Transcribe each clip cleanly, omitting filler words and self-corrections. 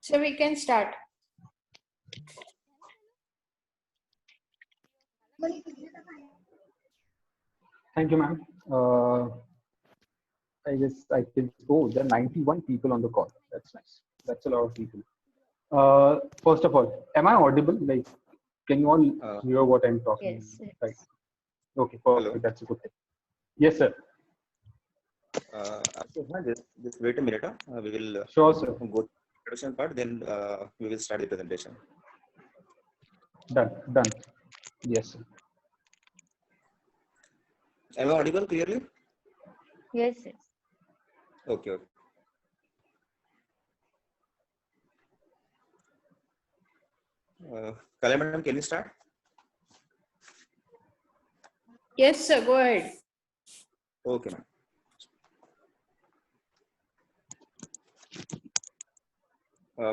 So we can start. Thank you, ma'am. I guess I can go. There are 91 people on the call. That's nice. That's a lot of people. First of all, am I audible? Like, can you all hear what I'm talking? Yes. Right. Okay, perfect. Hello. That's a good thing. Yes, sir. Just wait a minute. We will Sure, sir. go to the introduction part, then we will start the presentation. Done. Done. Yes, sir. Am I audible clearly? Yes. Yes. Okay. Okay. Kala madam, can you start? Yes, sir. Go ahead. Okay, ma'am.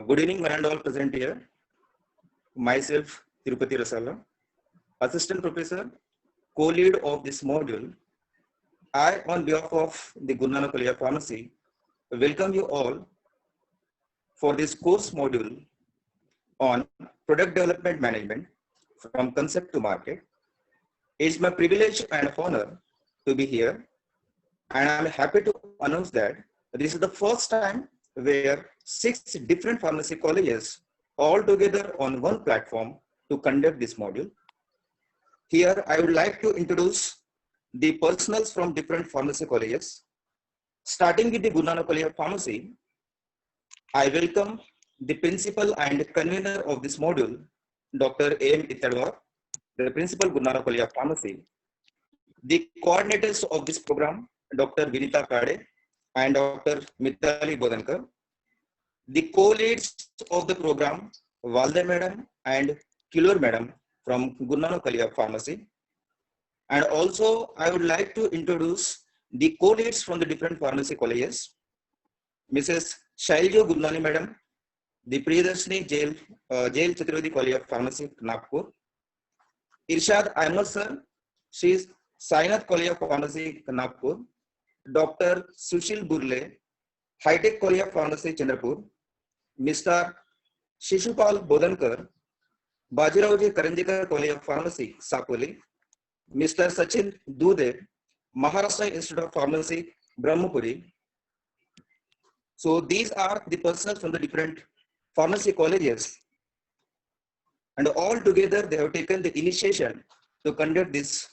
Good evening, one and all present here. Myself, Tirupati Rasala, Assistant Professor, co-lead of this module. I, on behalf of the Guru Nanak College of Pharmacy, welcome you all for this course module on product development management from concept to market. It's my privilege and honor to be here, and I'm happy to announce that this is the first time where 6 different pharmacy colleges all together on one platform to conduct this module. Here, I would like to introduce the personals from different pharmacy colleges. Starting with the Guru Nanak College of Pharmacy, I welcome the principal and convener of this module, Dr. A.M. Ittadwar, the principal Guru Nanak College of Pharmacy, the coordinators of this program, Dr. Vinita Kade and Dr. Mitali Bodankar, the co-leads of the program, Valde Madam and Kilur Madam from Guru Nanak College of Pharmacy. And also, I would like to introduce the co-leads from the different pharmacy colleges, Mrs. Shailja Gurnani Madam, the Priyadarshini Jail Chaturvedi College of Pharmacy, Nagpur. Irshad Ahmed sir, she is Sainath College of Pharmacy, Nagpur. Dr. Sushil Burle, High Tech College of Pharmacy, Chandrapur. Mr. Shishupal Bodankar, Bajirauji Karanjikar College of Pharmacy, Sakoli. Mr. Sachin Dude, Maharashtra Institute of Pharmacy, Brahmapuri. So these are the persons from the different pharmacy colleges, and all together they have taken the initiation to conduct this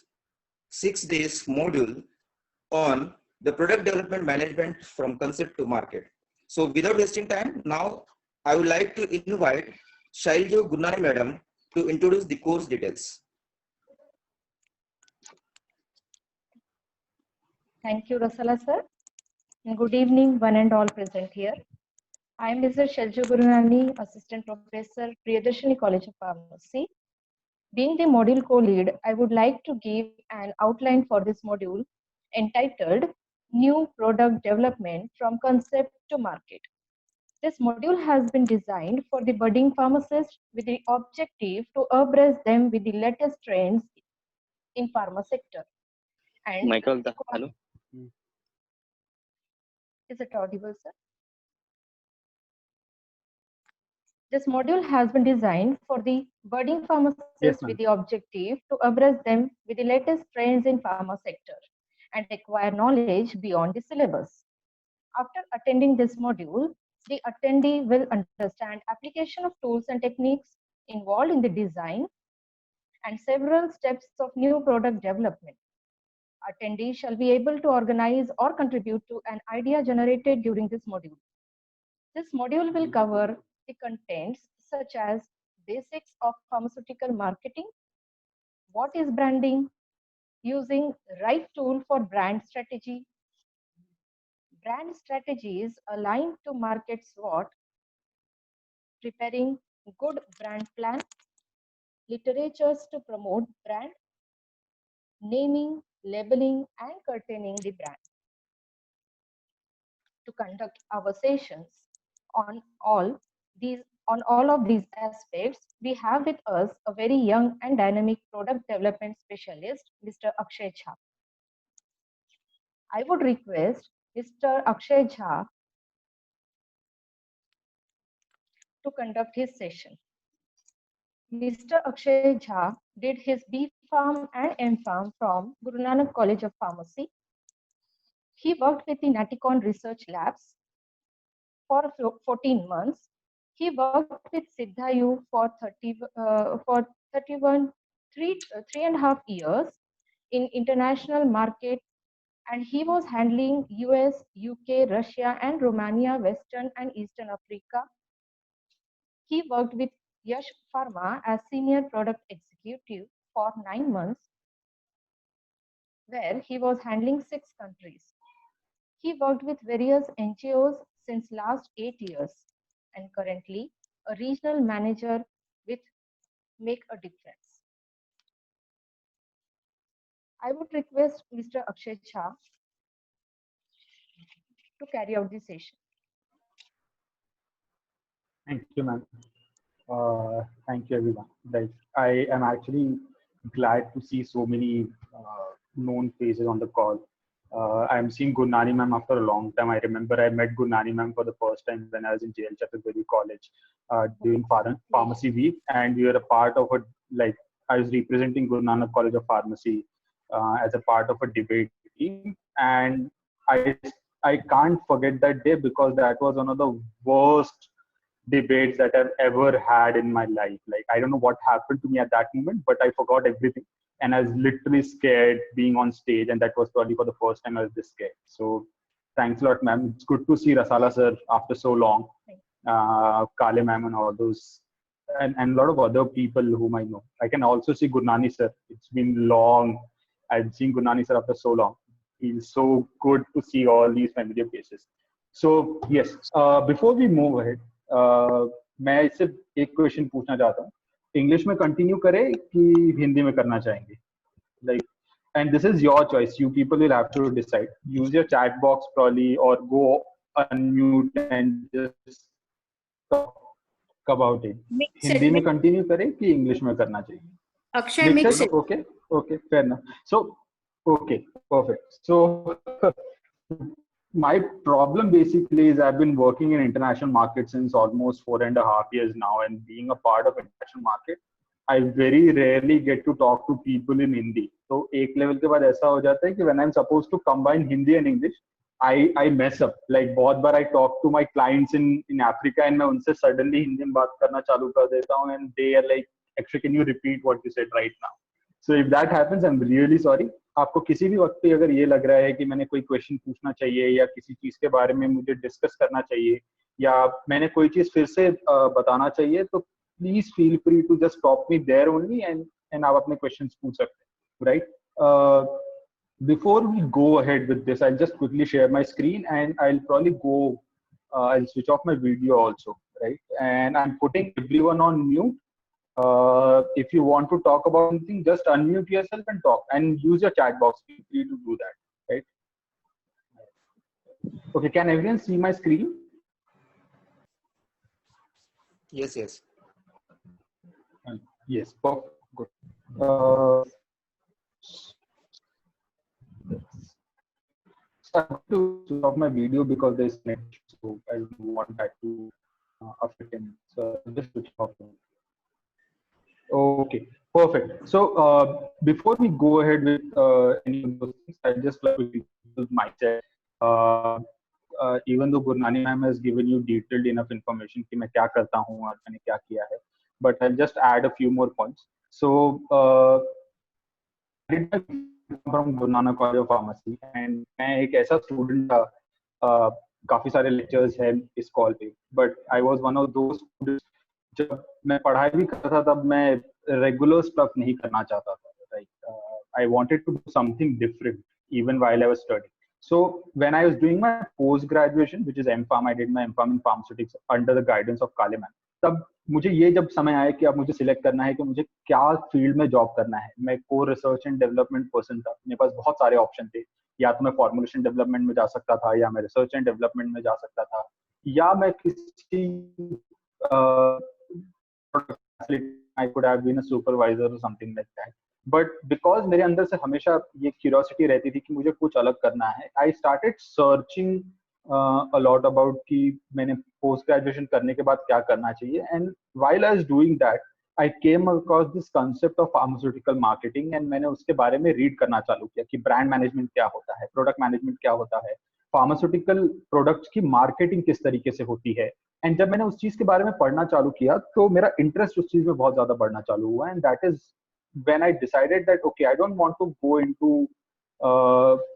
6 days module on the product development management from concept to market. So without wasting time, now I would like to invite Shailja Gurnani Madam to introduce the course details. Thank you, Rasala sir. And good evening, one and all present here. I am Mr. Shailja Gurnani, Assistant Professor, Priyadarshini College of Pharmacy. Being the module co-lead, I would like to give an outline for this module entitled New Product Development from Concept to Market. This module has been designed for the budding pharmacists with the objective to abreast them with the latest trends in pharma sector. And Michael, hello. Is it audible, sir? This module has been designed for the budding pharmacists with the objective to abreast them with the latest trends in pharma sector and acquire knowledge beyond the syllabus. After attending this module, the attendee will understand application of tools and techniques involved in the design and several steps of new product development. Attendees shall be able to organize or contribute to an idea generated during this module. This module will cover the contents such as basics of pharmaceutical marketing, what is branding, using right tool for brand strategy, brand strategies aligned to market SWOT, preparing good brand plan, literatures to promote brand, naming, labeling, and curtaining the brand. To conduct our sessions on all of these aspects, we have with us a very young and dynamic product development specialist, Mr. Akshay Jha. I would request Mr. Akshay Jha to conduct his session. Mr. Akshay Jha did his B Pharm and M Pharm from Guru Nanak College of Pharmacy. He worked with the Naticon Research Labs for 14 months. He worked with Siddhayu for 3.5 years in international market, and he was handling US, UK, Russia, and Romania, Western and Eastern Africa. He worked with Yash Pharma as senior product executive for 9 months, where he was handling 6 countries. He worked with various NGOs since last 8 years and currently a regional manager with Make a Difference. I would request Mr. Akshay Jha to carry out the session. Thank you, ma'am. Thank you, everyone. Like, I am actually glad to see so many known faces on the call. I'm seeing Gurnani ma'am after a long time. I remember I met Gurnani ma'am for the first time when I was in JL Chaturvedi College during Pharmacy Week, and we were a part of a, like, I was representing Guru Nanak College of Pharmacy as a part of a debate team, and I can't forget that day because that was one of the worst debates that I've ever had in my life. Like, I don't know what happened to me at that moment, but I forgot everything. And I was literally scared being on stage. And that was probably for the first time I was this scared. So thanks a lot, ma'am. It's good to see Rasala sir after so long. Kale ma'am and all those. And a lot of other people whom I know. I can also see Gurnani sir. It's been long. I've seen Gurnani sir after so long. Feels so good to see all these familiar faces. So yes, before we move ahead, मैं इससे एक question पूछना चाहता हूँ. English में continue करें कि हिंदी में करना चाहेंगे? Like, and this is your choice. You people will have to decide. Use your chat box probably, or go unmute and just talk about it. Hindi में कंटिन्यू करें कि इंग्लिश में करना चाहिए? Akshay, mix it. Okay, fair enough. So, okay, perfect. So, my problem basically is I've been working in international markets since almost 4.5 years now, and being a part of international market, I very rarely get to talk to people in Hindi. So, एक level के बाद ऐसा हो जाता है कि when I'm supposed to combine Hindi and English, I mess up. Like, बहुत बार I talk to my clients in Africa and मैं उनसे suddenly हिंदी में बात करना चालू कर देता हूँ, and they are like, actually, can you repeat what you said right now? So if that happens, I'm really sorry. आपको किसी भी वक्त पे अगर ये लग रहा है कि मैंने कोई क्वेश्चन पूछना चाहिए या किसी चीज के बारे में मुझे डिस्कस करना चाहिए या मैंने कोई चीज फिर से बताना चाहिए, तो please feel free to just stop me there only and आप अपने क्वेश्चंस पूछ सकते हैं, right? Before we go ahead with this, I'll just quickly share my screen and I'll probably I'll switch off my video also, right? And I'm putting everyone on mute. If you want to talk about something, just unmute yourself and talk, and use your chat box. Feel free to do that, right? Okay, can everyone see my screen? Yes, yes. Yes, perfect. Good. So I have to switch off my video because there's net, so I don't want that to affect him. So I'll just switch off. Okay, perfect. So before we go ahead with any of those things, I'd just like to introduce myself. Even though Gurnani ma'am has given you detailed enough information कि मैं क्या करता हूँ और मैंने क्या किया है, but I'll just add a few more points. So I did my from Guru Nanak College of Pharmacy, and मैं एक ऐसा student था, काफी सारे lectures हैं इस call पे, but I was one of those students. जब मैं पढ़ाई भी करता था तब मैं regular stuff नहीं करना चाहता था, right? I wanted to do something different even while I was studying. So when I was doing my post graduation, which is M.Pharm, I did my M.Pharm in pharmaceutics under the guidance of Kale ma'am. तब मुझे ये जब समय आया कि अब मुझे select करना है कि मुझे क्या फील्ड में जॉब करना है, मैं core research and development person था. मेरे पास बहुत सारे ऑप्शन थे. या तो मैं फॉर्मुलेशन डेवलपमेंट में जा सकता था, या मैं रिसर्च एंड डेवलपमेंट में जा सकता था, या मैं किसी I could have been a supervisor or something like that. But because मेरे अंदर से हमेशा ये curiosity रहती थी कि मुझे कुछ अलग करना है, I started searching a lot about कि मैंने पोस्ट ग्रेजुएशन करने के बाद क्या करना चाहिए. And while I was doing that, I came across this concept of pharmaceutical marketing and मैंने उसके बारे में रीड करना चालू किया कि ब्रांड मैनेजमेंट क्या होता है, प्रोडक्ट मैनेजमेंट क्या होता है, फार्मास्यूटिकल प्रोडक्ट्स की मार्केटिंग किस तरीके से होती है. एंड जब मैंने उस चीज के बारे में पढ़ना चालू किया तो मेरा इंटरेस्ट उस चीज में बहुत ज्यादा बढ़ना चालू हुआ. And that is when I decided that okay I don't want to go into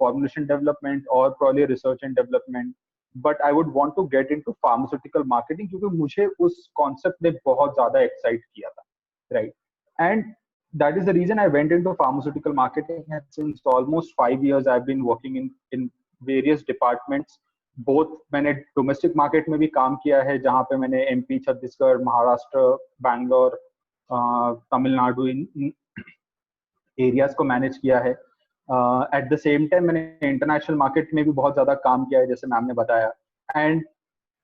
formulation development or probably research and development, but I would want to get into pharmaceutical marketing क्योंकि मुझे उस concept ने बहुत ज़्यादा excite किया था, right? And that is the reason I went into pharmaceutical marketing. And since almost 5 years I've been working in various departments. Both मैंने domestic market में भी काम किया है जहाँ पे मैंने MP, छत्तीसगढ़, महाराष्ट्र, बैंगलोर, तमिलनाडु इन एरियाज को मैनेज किया है. एट द सेम टाइम मैंने इंटरनेशनल मार्केट में भी बहुत ज्यादा काम किया है जैसे मैम ने बताया. And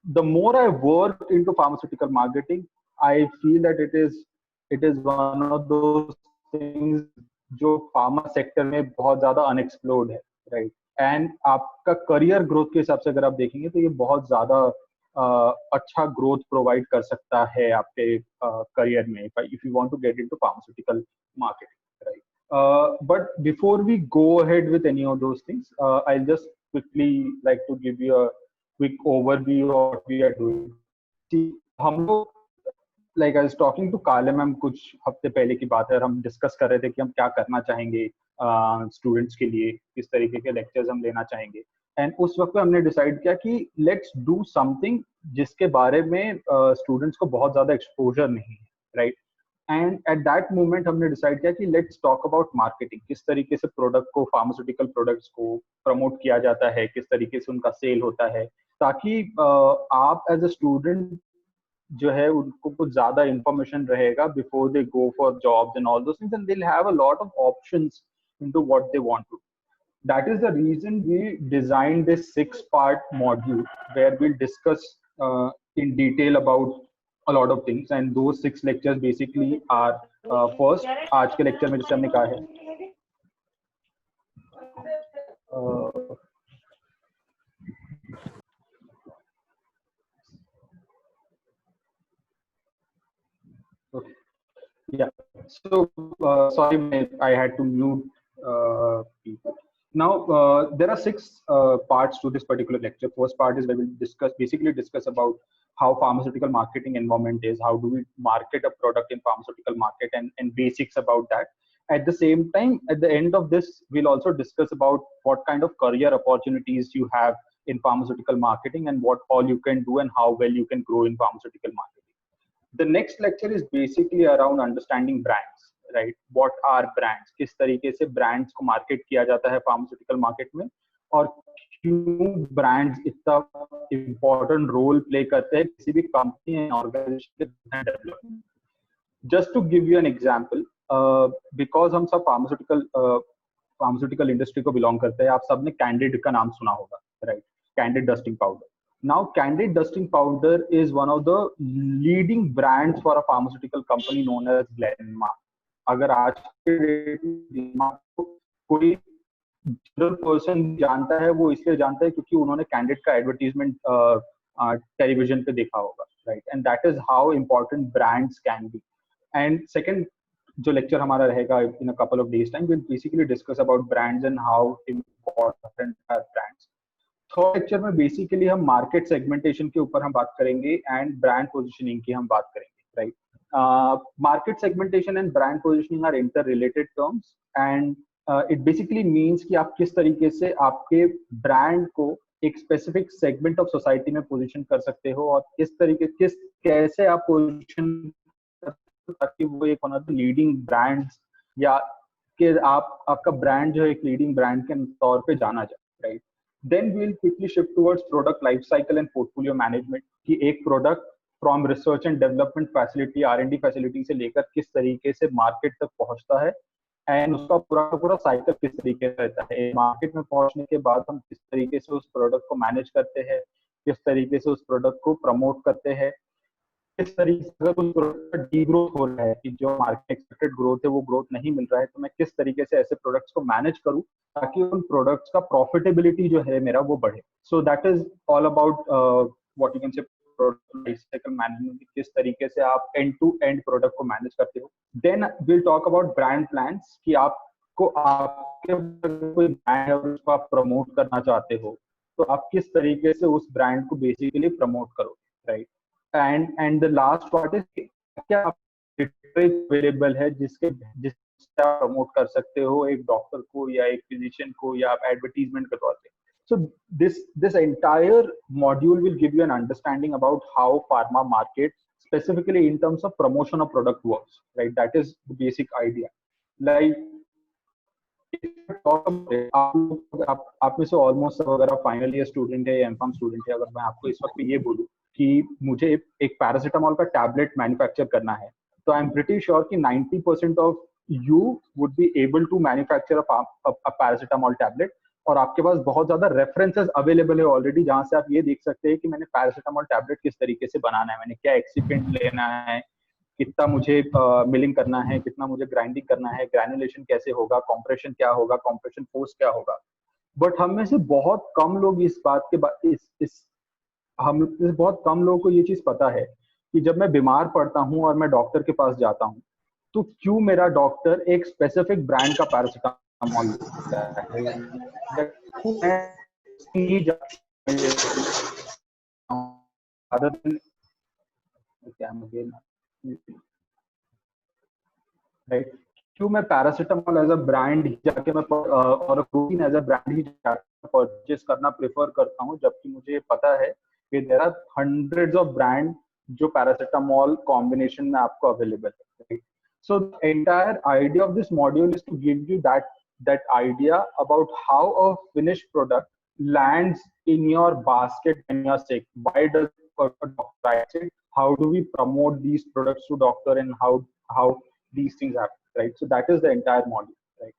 the more I work into pharmaceutical marketing I feel that it is one of those things जो फार्मा सेक्टर में बहुत ज्यादा अनएक्सप्लोर्ड है, राइट? एंड आपका करियर ग्रोथ के हिसाब से अगर आप देखेंगे तो ये बहुत ज्यादा अच्छा ग्रोथ प्रोवाइड कर सकता है आपके करियर में if you want to get into pharmaceutical marketing, right? But before we go ahead with any of those things, I'll just quickly like to give you a quick overview of what we are doing. See, हम लोग like I was talking to काले ma'am कुछ हफ्ते पहले की बात है और हम डिस्कस कर रहे थे कि हम क्या करना चाहेंगे स्टूडेंट्स के लिए, किस तरीके के लेक्चर्स हम लेना चाहेंगे. एंड उस वक्त हमने डिसाइड किया कि लेट्स डू समथिंग जिसके बारे में स्टूडेंट्स को बहुत ज्यादा एक्सपोजर नहीं है, right? And at that moment हमने डिसाइड किया कि लेट्स टॉक अबाउट मार्केटिंग, किस तरीके से प्रोडक्ट को, फार्मास्यूटिकल प्रोडक्ट्स को प्रमोट किया जाता है, किस तरीके से उनका सेल होता है, ताकि आप एज अ स्टूडेंट जो है उनको कुछ ज्यादा इंफॉर्मेशन रहेगा before they go for jobs and all those things and they will have a lot of options into what they want to. That is the reason we designed this 6-part module where we'll discuss in detail about a lot of things, and those 6 lectures basically are first आज के lecture में जैसे हमने कहा है okay. Yeah, so sorry I had to mute people. Now there are 6 parts to this particular lecture. First part is where we'll basically discuss about how pharmaceutical marketing environment is, how do we market a product in pharmaceutical market, and basics about that. At the same time, at the end of this, we'll also discuss about what kind of career opportunities you have in pharmaceutical marketing and what all you can do and how well you can grow in pharmaceutical marketing. The next lecture is basically around understanding brands, right? What are brands? किस तरीके से brands को market किया जाता है pharmaceutical market में, और क्यों brands इतना important role play करते हैं किसी भी company and organization के development. Just to give you an example, because हम सब pharmaceutical industry को belong करते हैं, आप सबने Candid का नाम सुना होगा, right? Candid dusting powder. Now, Candid dusting powder is one of the leading brands for a pharmaceutical company known as Glenmark. अगर आज के डेट में Glenmark को कोई जनरल पर्सन जानता है, वो इसलिए जानता है क्योंकि उन्होंने Candid का एडवर्टीजमेंट टेलीविजन पे देखा होगा, right? And that is how important brands can be. And second, जो लेक्चर हमारा रहेगा in a couple of days time, we'll basically discuss about brands and how important are brands. Third lecture में basically हम market segmentation के ऊपर हम बात करेंगे एंड ब्रांड पोजीशनिंग की हम बात करेंगे, right? Market segmentation and brand positioning are inter related terms and it basically means कि आप किस तरीके से आपके ब्रांड को एक स्पेसिफिक सेगमेंट ऑफ सोसाइटी में पोजीशन कर सकते हो और कैसे आप पोजीशन ताकि वो एक one of the leading brands या कि आपका ब्रांड जो है एक लीडिंग ब्रांड के तौर पे जाना जाए, right? Then we'll quickly shift towards product life cycle and portfolio management कि एक product from research and development facility, R&D facility से लेकर किस तरीके से market तक पहुंचता है and उसका पूरा cycle किस तरीके से रहता है. Market में पहुंचने के बाद हम किस तरीके से उस product को manage करते हैं, किस तरीके से उस product को promote करते हैं, किस तरीके से अगर उस प्रोडक्ट का डी ग्रोथ हो रहा है कि जो मार्केट एक्सपेक्टेड ग्रोथ है वो ग्रोथ नहीं मिल रहा है, तो मैं किस तरीके से ऐसे प्रोडक्ट्स को मैनेज करूं ताकि उन प्रोडक्ट्स का प्रॉफिटेबिलिटी जो है मेरा वो बढ़े. So that is all about what you can say product life cycle management, किस तरीके से आप एंड टू एंड प्रोडक्ट को मैनेज करते हो. Then will talk about brand plans कि आपको आपके कोई ब्रांड है और उसको आप प्रमोट करना चाहते हो तो आप किस तरीके से उस ब्रांड को बेसिकली प्रमोट करोगे, right. And the last part is क्या अवेलेबल है जिससे आप प्रमोट कर सकते हो एक डॉक्टर को या एक फिजिशियन को या आप एडवर्टीजमेंट के तौर पे. So this entire module will give you an understanding about how pharma market specifically in terms of promotion of product works, right? That is the basic idea. Like आप में से ऑलमोस्ट सब अगर आप फाइनल ईयर स्टूडेंट है या MCom student है, अगर मैं आपको इस वक्त ये बोलूं कि मुझे एक पैरासिटामोल का टैबलेट मैन्युफैक्चर करना है, तो आई एम प्रीटी श्योर कि 90% of you would be able to manufacture a paracetamol tablet. और आपके पास बहुत ज्यादा रेफरेंसेस अवेलेबल है ऑलरेडी जहां से आप ये देख सकते हैं कि मैंने पैरासिटामोल टैबलेट किस तरीके से बनाना है, मैंने क्या एक्सिपेंट लेना है, कितना मुझे मिलिंग करना है, कितना मुझे ग्राइंडिंग करना है, ग्रैनुलेशन कैसे होगा, कॉम्प्रेशन क्या होगा, कॉम्प्रेशन फोर्स क्या होगा. बट हम में से बहुत कम लोग इस बात के हम में से बहुत कम लोगों को ये चीज पता है कि जब मैं बीमार पड़ता हूँ और मैं डॉक्टर के पास जाता हूँ तो क्यों मेरा डॉक्टर एक स्पेसिफिक ब्रांड का पैरासिटामोल राइट. क्यों मैं पैरासिटामोल एज अ ब्रांड जाके मैं और प्रोटीन एज अ ब्रांड ही परचेस करना प्रेफर करता हूँ, जबकि मुझे पता है कि there are hundreds of brand जो पैरासिटामोल कॉम्बिनेशन में आपको अवेलेबल है. So the entire idea of this module is to give you that idea about how a finished product lands in your basket when you're sick. Why does a doctor write it? How do we promote these products to doctor and how these things happen, right? So that is the entire module, right?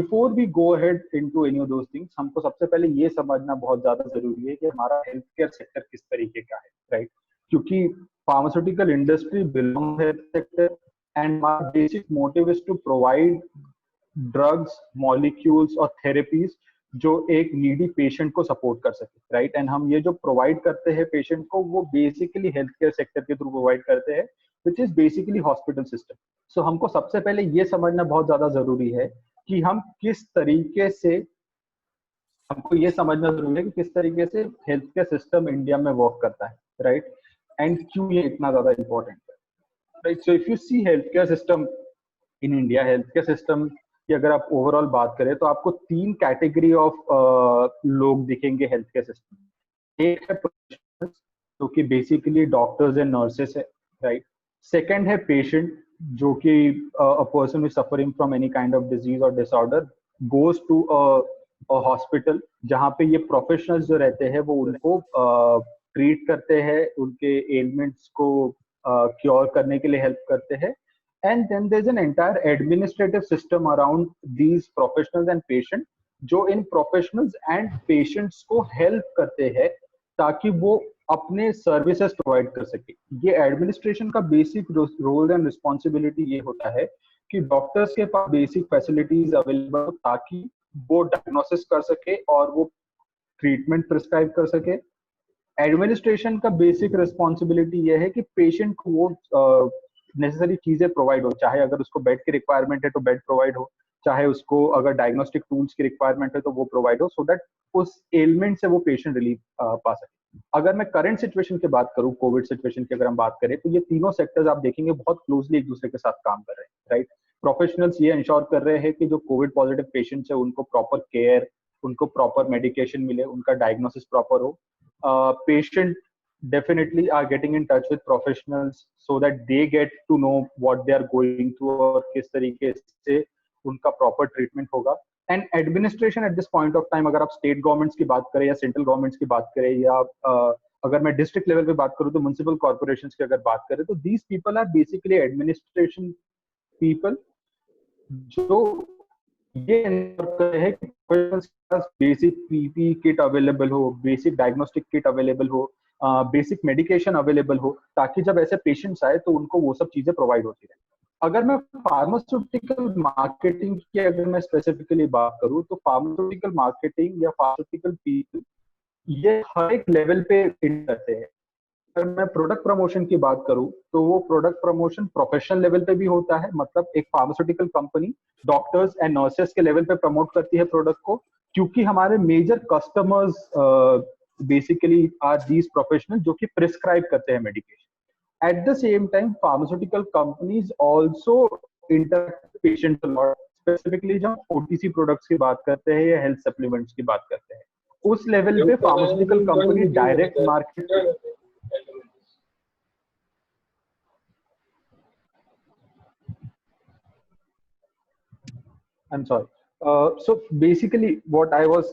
Before we go ahead into any of those things, हमको सबसे पहले ये समझना बहुत ज्यादा जरूरी है कि हमारा हेल्थ केयर सेक्टर किस तरीके का है, राइट? क्योंकि pharmaceutical industry belong health sector and my basic motive is to provide drugs, molecules और therapies जो एक नीडी पेशेंट को सपोर्ट कर सके, राइट. एंड हम ये जो प्रोवाइड करते हैं पेशेंट को वो बेसिकली हेल्थ केयर सेक्टर के थ्रू प्रोवाइड करते हैं, which is basically hospital system. So हमको सबसे पहले ये समझना बहुत ज्यादा जरूरी है कि हम किस तरीके से हमको ये समझना जरूरी है कि किस तरीके से हेल्थ केयर सिस्टम इंडिया में वर्क करता है, राइट. एंड क्यों ये इतना ज्यादा इंपॉर्टेंट है, right. So if you see health care system in India, health care system की अगर आप ओवरऑल बात करें तो आपको 3 कैटेगरी ऑफ लोग दिखेंगे हेल्थ केयर सिस्टम. एक है प्रोफेशनल्स जो कि बेसिकली डॉक्टर्स एंड नर्सेस है, राइट. सेकंड है पेशेंट जो कि a person is suffering from any kind of disease और disorder goes to a hospital जहाँ पे ये प्रोफेशनल्स जो रहते हैं वो उनको ट्रीट करते हैं, उनके एलिमेंट्स को क्योर करने के लिए हेल्प करते हैं. And then there's an entire administrative system around these professionals and patients जो इन professionals and patients को help करते हैं ताकि वो अपने services provide कर सके. ये administration का basic role and responsibility ये होता है कि doctors के पास basic facilities available हो ताकि वो diagnosis कर सके और वो treatment prescribe कर सके. एडमिनिस्ट्रेशन का बेसिक रिस्पॉन्सिबिलिटी ये है कि पेशेंट को वो नेसेसरी चीजें प्रोवाइड हो, चाहे अगर उसको बेड की रिक्वायरमेंट है तो बेड प्रोवाइड हो, चाहे उसको अगर डायग्नोस्टिक टूल्स की रिक्वायरमेंट है तो वो प्रोवाइड हो, सो दैट उस एलिमेंट से वो पेशेंट रिलीफ पा सके. अगर मैं करंट सिचुएशन की बात करूं, कोविड सिचुएशन की अगर हम बात करें, तो ये तीनों सेक्टर्स आप देखेंगे बहुत क्लोजली एक दूसरे के साथ काम कर रहे हैं, राइट. प्रोफेशनल्स ये इंश्योर कर रहे हैं कि जो कोविड पॉजिटिव पेशेंट्स है उनको प्रॉपर केयर, उनको प्रॉपर मेडिकेशन मिले, उनका डायग्नोसिस प्रॉपर हो. Patient definitely are getting in touch with professionals so that they get to know what they are going through और किस तरीके से उनका proper treatment होगा. And administration at this point of time, अगर आप state governments की बात करें या central governments की बात करें या अगर मैं district level पे बात करूँ तो municipal corporations की अगर बात करें तो these people are basically administration people जो ये ensure करते हैं कि professionals के पास बेसिक पीपी किट अवेलेबल हो, बेसिक डायग्नोस्टिक किट अवेलेबल हो, बेसिक मेडिकेशन अवेलेबल हो, ताकि जब ऐसे पेशेंट्स आए तो उनको वो सब चीजें प्रोवाइड होती रहे। अगर मैं फार्मास्यूटिकल मार्केटिंग की अगर मैं स्पेसिफिकली बात करूं, तो फार्मास्यूटिकल मार्केटिंग या फार्मास्यूटिकल पीपल ये हर एक लेवल पे इन करते हैं। अगर मैं प्रोडक्ट प्रमोशन की बात करूं, तो वो प्रोडक्ट प्रमोशन प्रोफेशनल लेवल पे भी होता है। मतलब एक pharmaceutical company doctors and nurses के लेवल पे प्रमोट करती है प्रोडक्ट को, क्योंकि हमारे major customers basically are these professional जो कि प्रिस्क्राइब करते हैं medication. At the same time, pharmaceutical companies also interact with patients a lot. Specifically जब OTC products की बात करते हैं या health supplements की बात करते हैं, उस लेवल पे pharmaceutical company direct market I'm sorry. So basically, what I was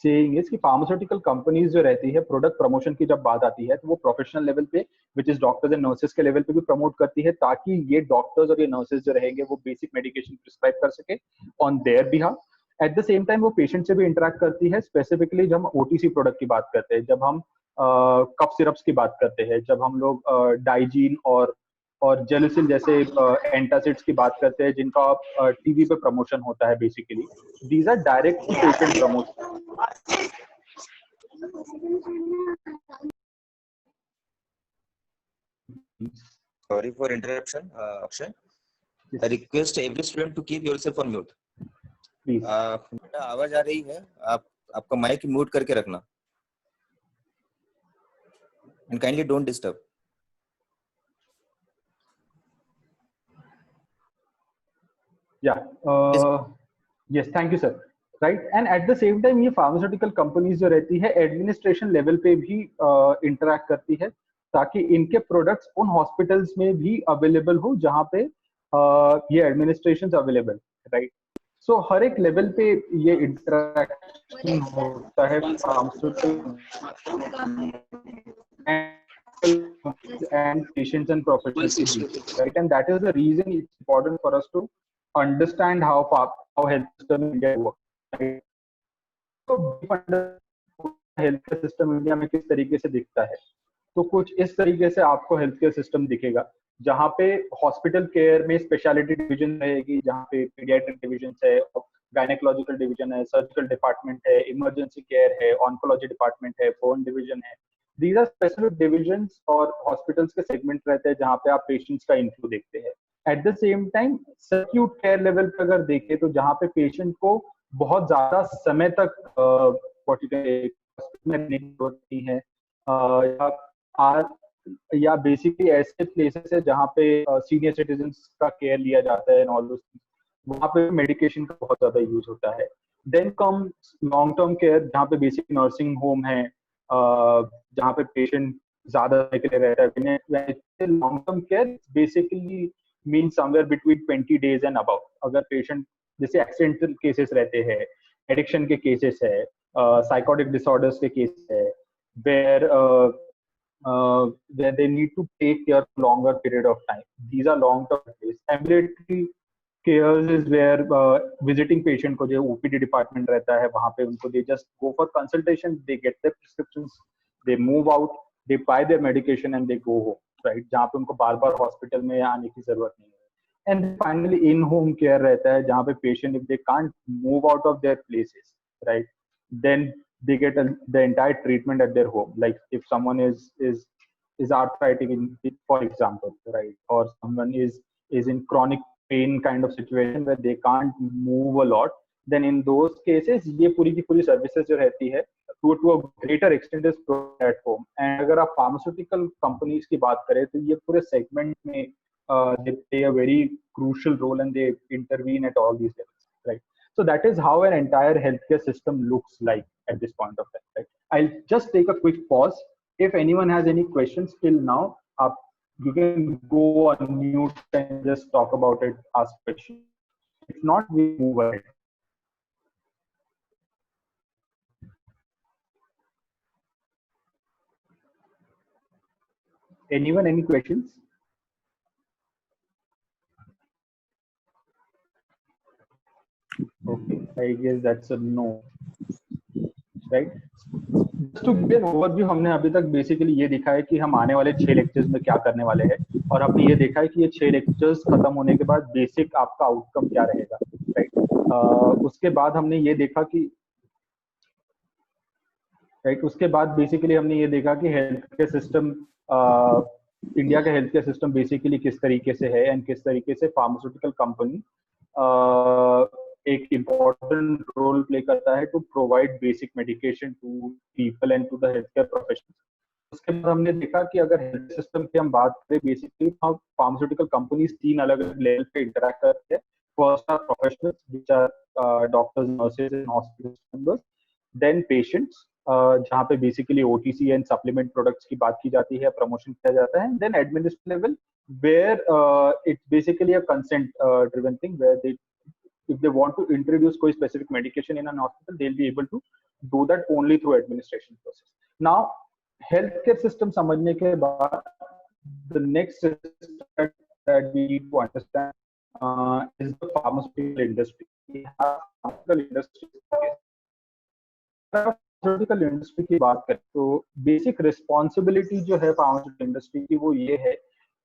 saying is कि pharmaceutical companies जो रहती है product promotion की जब बात आती है तो वो professional level पे which is doctors and nurses के level पे भी promote करती है, ताकि ये doctors और ये nurses जो रहेंगे वो basic medication prescribe कर सके on their behalf. At the same time वो patient से भी interact करती है, specifically जब हम OTC product की बात करते हैं, जब हम कफ सिरप्स की बात करते हैं, जब हम लोग डाइजीन और जेलुसिल जैसे एंटासिड्स की बात करते हैं, जिनका टीवी पे प्रमोशन होता है। Basically these are direct to patient promotion. Sorry for interruption, Akshay. I request every student to keep yourself on mute. Please. बेटा आवाज आ रही है, आपका माइक म्यूट करके रखना and kindly don't disturb. Yeah. Yes, thank you, sir. Right, and at the same time ये pharmaceutical companies जो रहती है एडमिनिस्ट्रेशन लेवल पे भी इंटरैक्ट करती है, ताकि इनके प्रोडक्ट्स उन हॉस्पिटल्स में भी अवेलेबल हो जहाँ पे ये एडमिनिस्ट्रेशन अवेलेबल, राइट। सो हर एक लेवल पे ये इंटरैक्शन होता है pharmaceutical and patients and professionals, right? And that is the reason it's important for us to understand how health system in India works, right? तो हेल्थ केयर सिस्टम इंडिया में किस तरीके से दिखता है, तो कुछ इस तरीके से आपको हेल्थ केयर सिस्टम दिखेगा, जहाँ पे हॉस्पिटल केयर में स्पेशलिटी डिवीजन रहेगी, जहाँ पे पीडियाट्रिक डिवीजन है, गायनेकोलॉजिकल डिवीजन है, सर्जिकल डिपार्टमेंट है, इमरजेंसी केयर है, ऑन्कोलॉजी डिपार्टमेंट है, बोन डिवीजन है। दीज आर स्पेसिफिक डिविजन्स और हॉस्पिटल्स के सेगमेंट रहते हैं जहाँ पे आप पेशेंट्स का इन्फ्लो देखते हैं। Eight the same time acute care level पे अगर देखें तो जहाँ पे पेशेंट को बहुत ज्यादा समय तक होती है, या बेसिकली ऐसे प्लेसेस है जहाँ पे सीनियर सिटीजन्स का केयर लिया जाता है, वहाँ पे मेडिकेशन का बहुत ज्यादा यूज होता है। Then come long term care, जहाँ पे बेसिक नर्सिंग होम है, जहाँ पे पेशेंट ज्यादा के लिए रहता है। Long term care basically mean somewhere between 20 days and above. अगर पेशेंट जैसे एक्सीडेंटल केसेस रहते हैं, एडिक्शन के केसेस है, साइकोटिक डिसऑर्डर्स के केसेस है, where they need to take care for longer period of time. These are long-term cases. Ambulatory cares is where visiting patient को जो OPD department रहता है, वहाँ पे उनको they just go for consultation, they get their prescriptions, they move out, they buy their medication and they go home, right? जहाँ पे उनको बार-बार hospital में आने की जरूरत नहीं है। And finally in-home care रहता है, जहाँ पे patient if they can't move out of their places, right, then they get the entire treatment at their home. Like if someone is arthritic for example, right, or someone is in chronic pain kind of situation where they can't move a lot, then in those cases ये पूरी की पूरी services जो रहती है to a greater extent is provided at home. And अगर आप pharmaceutical companies की बात करें तो ये पूरे segment में they play a very crucial role and they intervene at all these levels, right? So that is how an entire healthcare system looks like at this point of time, right? I'll just take a quick pause. If anyone has any questions till now, you can go on mute and just talk about it, ask questions. If not, we move ahead. Anyone, any questions? I guess that's a no. Right? Just to give an overview, हमने अभी तक basically ये दिखा है कि हम आने वाले 6 लेक्चर्स में क्या करने वाले हैं, और आपने ये देखा है कि ये 6 लेक्चर्स खत्म होने के बाद बेसिक आपका आउटकम क्या रहेगा. राइट? उसके बाद हमने ये देखा कि उसके बाद बेसिकली हमने ये देखा कि हेल्थ केयर सिस्टम, इंडिया का हेल्थ केयर सिस्टम बेसिकली किस तरीके से है, एंड किस तरीके से फार्मास्यूटिकल कंपनी एक इम्पोर्टेंट रोल प्ले करता है to provide basic medication to people and to the health care professionals. उसके बाद हमने देखा कि अगर हेल्थ सिस्टम की हम बात करें, बेसिकली फार्मास्यूटिकल कंपनीज 3 अलग अलग लेवल पे इंटरैक्ट करते हैं. First are professionals, which are doctors, nurses and hospital members. Then patients, जहाँ पे basically OTC and supplement products की बात की जाती है, प्रमोशन किया जाता है. Then administrative level, where it's basically a consent driven thing, where they if they want to introduce कोई specific medication in an hospital, they'll be able to do that only through administration process. Now, healthcare system समझने के बाद, the next step that we need to understand is the pharmaceutical industry. Pharmaceutical industry की बात करें तो basic responsibility जो है pharmaceutical industry की, वो ये है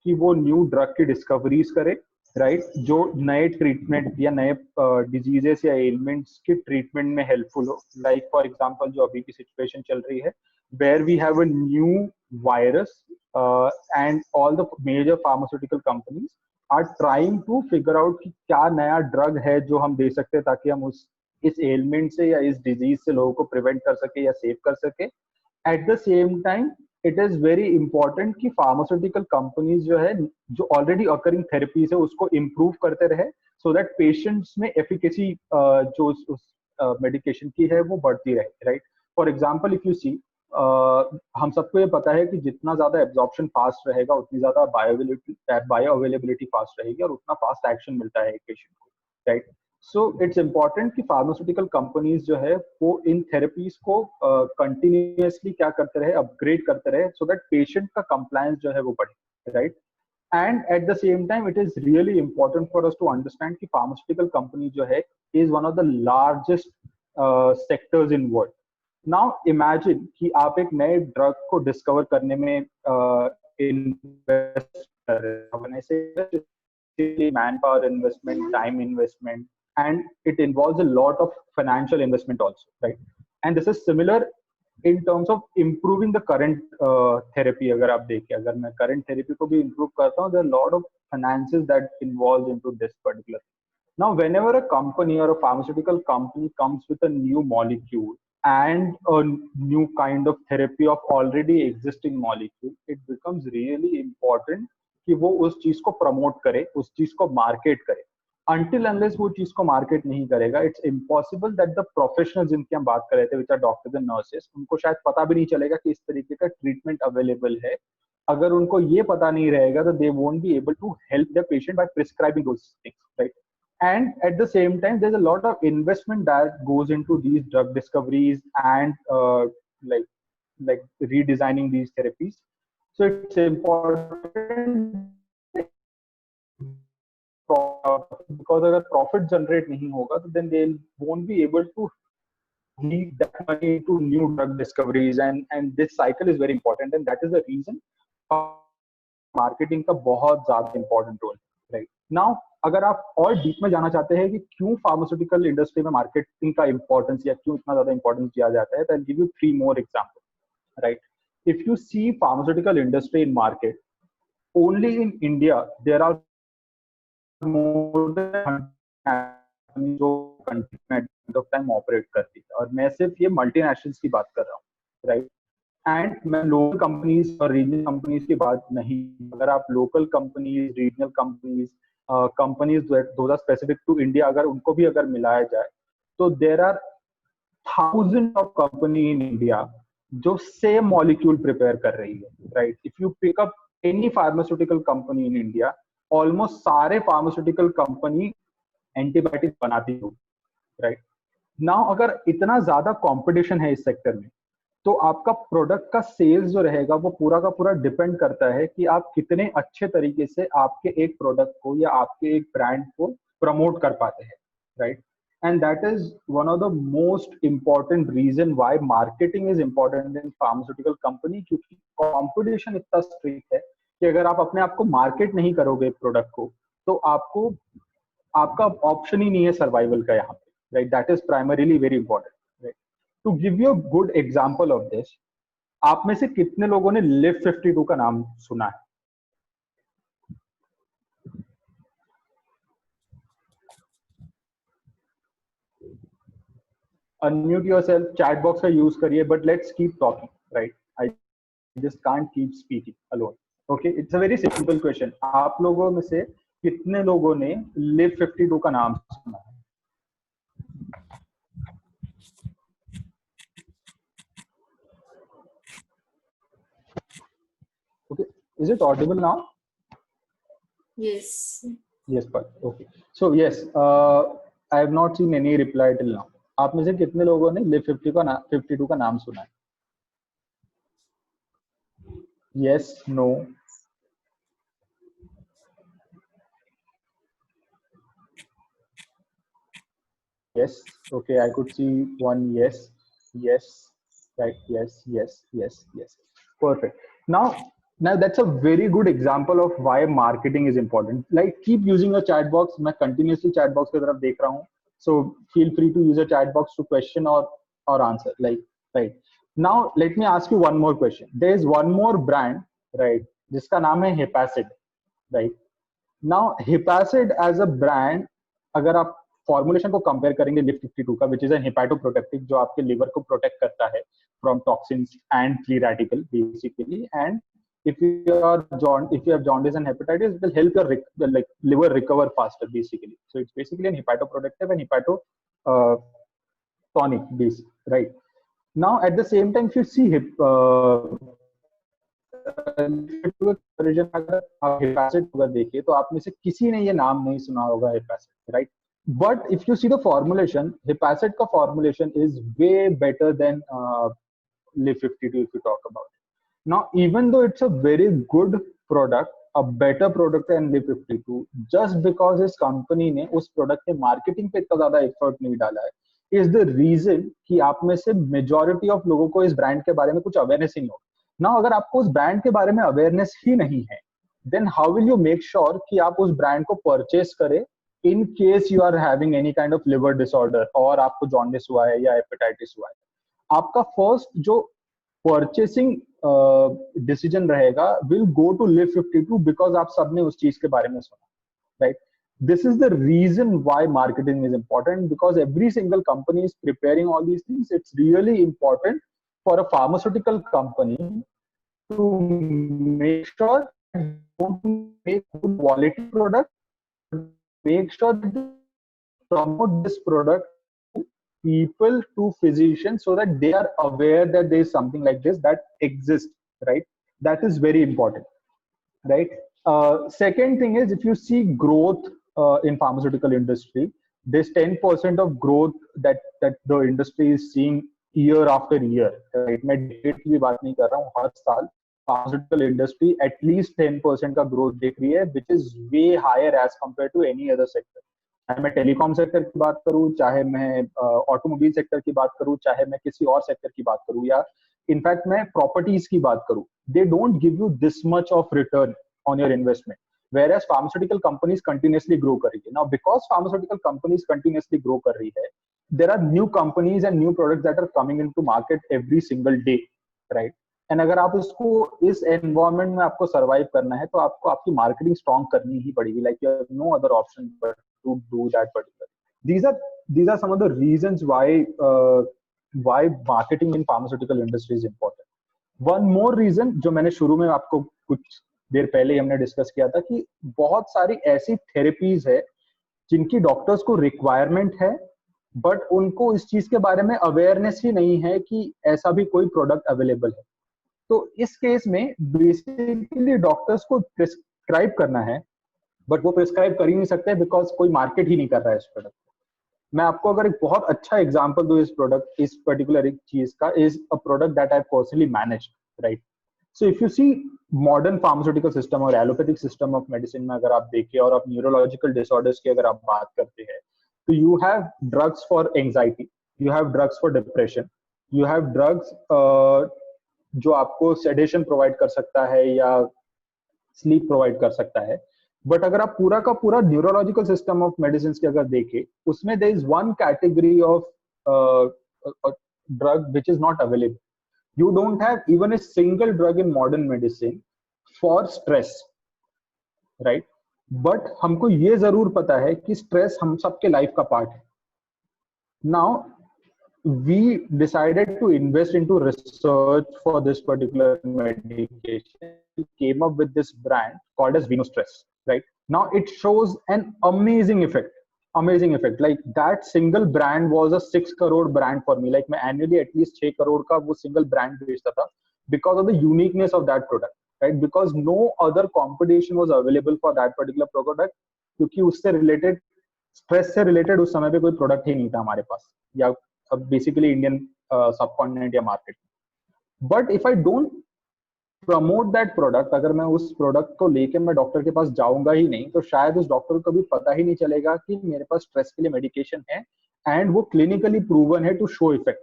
कि वो न्यू ड्रग की डिस्कवरीज करे. राइट? जो नए ट्रीटमेंट या नए डिजीजेस या एलिमेंट्स के ट्रीटमेंट में हेल्पफुल हो. लाइक फॉर एग्जांपल जो अभी की सिचुएशन चल रही है, where we have a new virus and all the major pharmaceutical companies are trying to figure out कि क्या नया ड्रग है जो हम दे सकते हैं ताकि हम इस एलिमेंट से या इस डिजीज से लोगों को प्रिवेंट कर सके या सेव कर सके. Eight the same time it is very important कि फार्मास्यूटिकल कंपनीज जो है, जो ऑलरेडी अकरिंग थेरेपीज है, उसको इम्प्रूव करते रहे, सो दैट पेशेंट्स में एफिकेसी जो उस मेडिकेशन की है वो बढ़ती रहे. Right? For example, if you see, हम सबको ये पता है कि जितना ज्यादा एब्जॉर्प्शन फास्ट रहेगा, उतनी ज्यादा बायो अवेलेबिलिटी फास्ट रहेगी, और उतना फास्ट एक्शन मिलता है एक पेशेंट को. राइट? सो इट्स इम्पॉर्टेंट कि फार्मास्यूटिकल कंपनीज जो है वो इन थेरेपीज को कंटिन्यूअसली क्या करते रहे, अपग्रेड करते रहे, सो दैट पेशेंट का कंप्लायंस जो है वो बढ़े. Right? And at the same time it is really important for us to understand कि फार्मास्यूटिकल कंपनी जो है is one of the largest sectors in world. Now imagine कि आप एक नए ड्रग को डिस्कवर करने में इन्वेस्ट कर रहे हैं, man power investment, time investment, and it involves a lot of financial investment also, right? And this is similar in terms of improving the current therapy. अगर आप देखें, अगर मैं current therapy को भी improve करता हूँ, there are a lot of finances that involves into this particular. Now, whenever a company or a pharmaceutical company comes with a new molecule and a new kind of therapy of already existing molecule, it becomes really important कि वो उस चीज को promote करे, उस चीज को market करे. Until unless वो चीज को मार्केट नहीं करेगा, it's impossible that the professionals जिनकी हम बात कर रहे थे, which are doctors and nurses, उनको शायद पता भी नहीं चलेगा कि इस तरीके का ट्रीटमेंट अवेलेबल है. अगर उनको ये पता नहीं रहेगा तो they won't be able to help the patient by prescribing those things. Right? And at the same time there is a lot of investment that goes into these drug discoveries and like redesigning these therapies. So it's important because अगर profit generate नहीं होगा तो then they won't be able to need that money into new drug discoveries, and this cycle is very important, and that is the reason marketing का बहुत ज़्यादा important role. Right? Now अगर आप और deep में जाना चाहते हैं कि क्यों फार्मास्यूटिकल इंडस्ट्री में मार्केटिंग का इंपॉर्टेंस या क्यों इतना ज्यादा इंपॉर्टेंस दिया जाता है, तो I'll give you 3 more examples. Right? If you see pharmaceutical industry in market, only in India there are more than जो कंटिन्यूटी ऑफ टाइम ऑपरेट करती है, और मैं सिर्फ ये मल्टीनेशनल्स की बात कर रहा हूँ. राइट? एंड मैं लोकल कंपनीज और रीजनल कंपनीज की बात नहीं. अगर आप local companies, regional companies, companies those are specific to India, अगर उनको भी अगर मिलाया जाए तो there are thousand of company in India जो सेम मॉलिक्यूल प्रिपेयर कर रही है. राइट? If you pick up any pharmaceutical company in India, almost सारे फार्मास्यूटिकल कंपनी एंटीबायोटिक बनाती हो. राइट? नाउ अगर इतना ज्यादा कंपटीशन है इस सेक्टर में, तो आपका प्रोडक्ट का सेल्स जो रहेगा वो पूरा का पूरा डिपेंड करता है कि आप कितने अच्छे तरीके से आपके एक प्रोडक्ट को या आपके एक ब्रांड को प्रमोट कर पाते हैं. Right? and that is one of the most important reason why marketing is important in pharmaceutical company, क्योंकि competition इतना strict है कि अगर आप अपने आप को market नहीं करोगे प्रोडक्ट को, तो आपको आपका ऑप्शन ही नहीं है सर्वाइवल का यहाँ पे, right? That is primarily very important, right? To give you a good example of this, आप में से कितने लोगों ने लिव 52 का नाम सुना है? Unmute yourself, chat box का यूज करिए, but let's keep talking, right? I just can't keep speaking alone. Okay, it's a very simple question. आप लोगों में से कितने लोगों ने लिव 52 का नाम सुना है? Okay, is it audible now? Yes. Yes, but okay. So yes, I have not seen any reply till now. आप में से कितने लोगों ने लिव 52 का नाम सुना है? Yes, no. Yes. Okay, I could see one yes, yes, right, yes, yes, yes, yes. Perfect. Now that's a very good example of why marketing is important. Like, keep using a chat box. मैं continuously chat box की तरफ देख रहा हूँ. So feel free to use a chat box to question or answer. Like, right. Now let me ask you one more question. There is one more brand, right, जिसका नाम है Hepacid, right? Now Hepacid as a brand, अगर आप formulation को compare करेंगे live 52 का, विच is N हेपाटोप्रोटेक्टिव, जो आपके लिवर को प्रोटेक्ट करता है from toxins and free radical basically, and if you have jaundice and hepatitis, it will help your like liver recover faster basically. So it's basically an hepatoprotective and tonic base, right? Now at the same time, if you see हेपासिड अगर देखिए तो आप में से किसी ने ये नाम नहीं सुना होगा हेपासिड, right? But if you see the formulation, Hepacid ka formulation is way better than Liv 52 if you talk about it. Now, even though it's a very good product, a better product than Liv 52, just because his company ने उस product के marketing पे इतना ज़्यादा effort नहीं डाला है, is the reason कि आप में से majority of लोगों को इस brand के बारे में कुछ awareness ही नहीं हो. Now, अगर आपको उस brand के बारे में awareness ही नहीं है, then how will you make sure कि आप उस brand को purchase करें in case you are having any kind of liver disorder, और आपको jaundice हुआ है या hepatitis हुआ है? आपका first जो purchasing decision रहेगा will go to Liv 52 because आप सबने उस चीज के बारे में सुना, right? This is the reason why marketing is important, because every single company is preparing all these things. It's really important for a pharmaceutical company to make sure to make good quality product, make sure that they promote this product to people, to physicians, so that they are aware that there is something like this that exists, right? That is very important, right? Second thing is, if you see growth in pharmaceutical industry, there's 10% of growth that the industry is seeing year after year, right? मैं date की भी बात नहीं कर रहा हूँ, हर साल pharmaceutical industry at least 10% का growth देख रही है, which is way higher as compared to any other sector. चाहे मैं टेलीकॉम सेक्टर की बात करूं, चाहे मैं ऑटोमोबाइल सेक्टर की बात करूं, चाहे मैं किसी और सेक्टर की बात करूं, या इनफैक्ट मैं प्रॉपर्टीज की बात करूं, they don't give you this much of return on your investment, whereas pharmaceutical companies continuously grow कर रही है. Now because pharmaceutical companies continuously grow कर रही है, there are new companies and new products that are coming into market every single day, right? And अगर आप उसको इस एनवायरनमेंट में आपको सर्वाइव करना है, तो आपको आपकी मार्केटिंग स्ट्रॉन्ग करनी ही पड़ेगी. Like you have no other option but to do that particular. These are some of the reasons why marketing in pharmaceutical industry is important. One more reason जो मैंने शुरू में आपको कुछ देर पहले हमने डिस्कस किया था, कि बहुत सारी ऐसी थेरेपीज है जिनकी डॉक्टर्स को रिक्वायरमेंट है, बट उनको इस चीज के बारे में अवेयरनेस ही नहीं है कि ऐसा भी कोई प्रोडक्ट अवेलेबल है. तो इस केस में बेसिकली डॉक्टर्स को प्रिस्क्राइब करना है, बट वो प्रिस्क्राइब कर ही नहीं सकते बिकॉज कोई मार्केट ही नहीं कर रहा है इस प्रोडक्ट को. मैं आपको अगर एक बहुत अच्छा एग्जांपल दूं इस पर्टिकुलर चीज का, is a product that I personally manage, right? So if you see modern pharmaceutical system और एलोपैथिक सिस्टम ऑफ मेडिसिन में अगर आप देखें, और आप न्यूरोलॉजिकल डिसऑर्डर्स की अगर आप बात करते हैं, So you have drugs for anxiety, you have drugs for depression, you have drugs जो आपको sedation provide कर सकता है या स्लीप प्रोवाइड कर सकता है. बट अगर आप पूरा का पूरा न्यूरोलॉजिकल सिस्टम ऑफ मेडिसिन की अगर देखें, उसमें there is one category of drug which is not available. You don't have even a single drug in modern medicine for stress, right? But हमको ये जरूर पता है कि स्ट्रेस हम सबके लाइफ का पार्ट है. Now we decided to invest into research for this particular medication. We came up with this brand called as VenoStress, right? Now it shows an amazing effect. Like that single brand was a 6 crore brand for me. Like मैं annually at least 6 crore का वो single brand बेचता था because of the uniqueness of that product, right? Because no other competition was available for that particular product, क्योंकि उससे related, stress से related उस समय पे कोई product ही नहीं था हमारे पास, या basically Indian subcontinent या market. But if I don't promote that product, अगर मैं उस product को लेके मैं डॉक्टर के पास जाऊंगा ही नहीं, तो शायद उस डॉक्टर को भी पता ही नहीं चलेगा कि मेरे पास स्ट्रेस के लिए मेडिकेशन है and वो clinically proven है to show effect,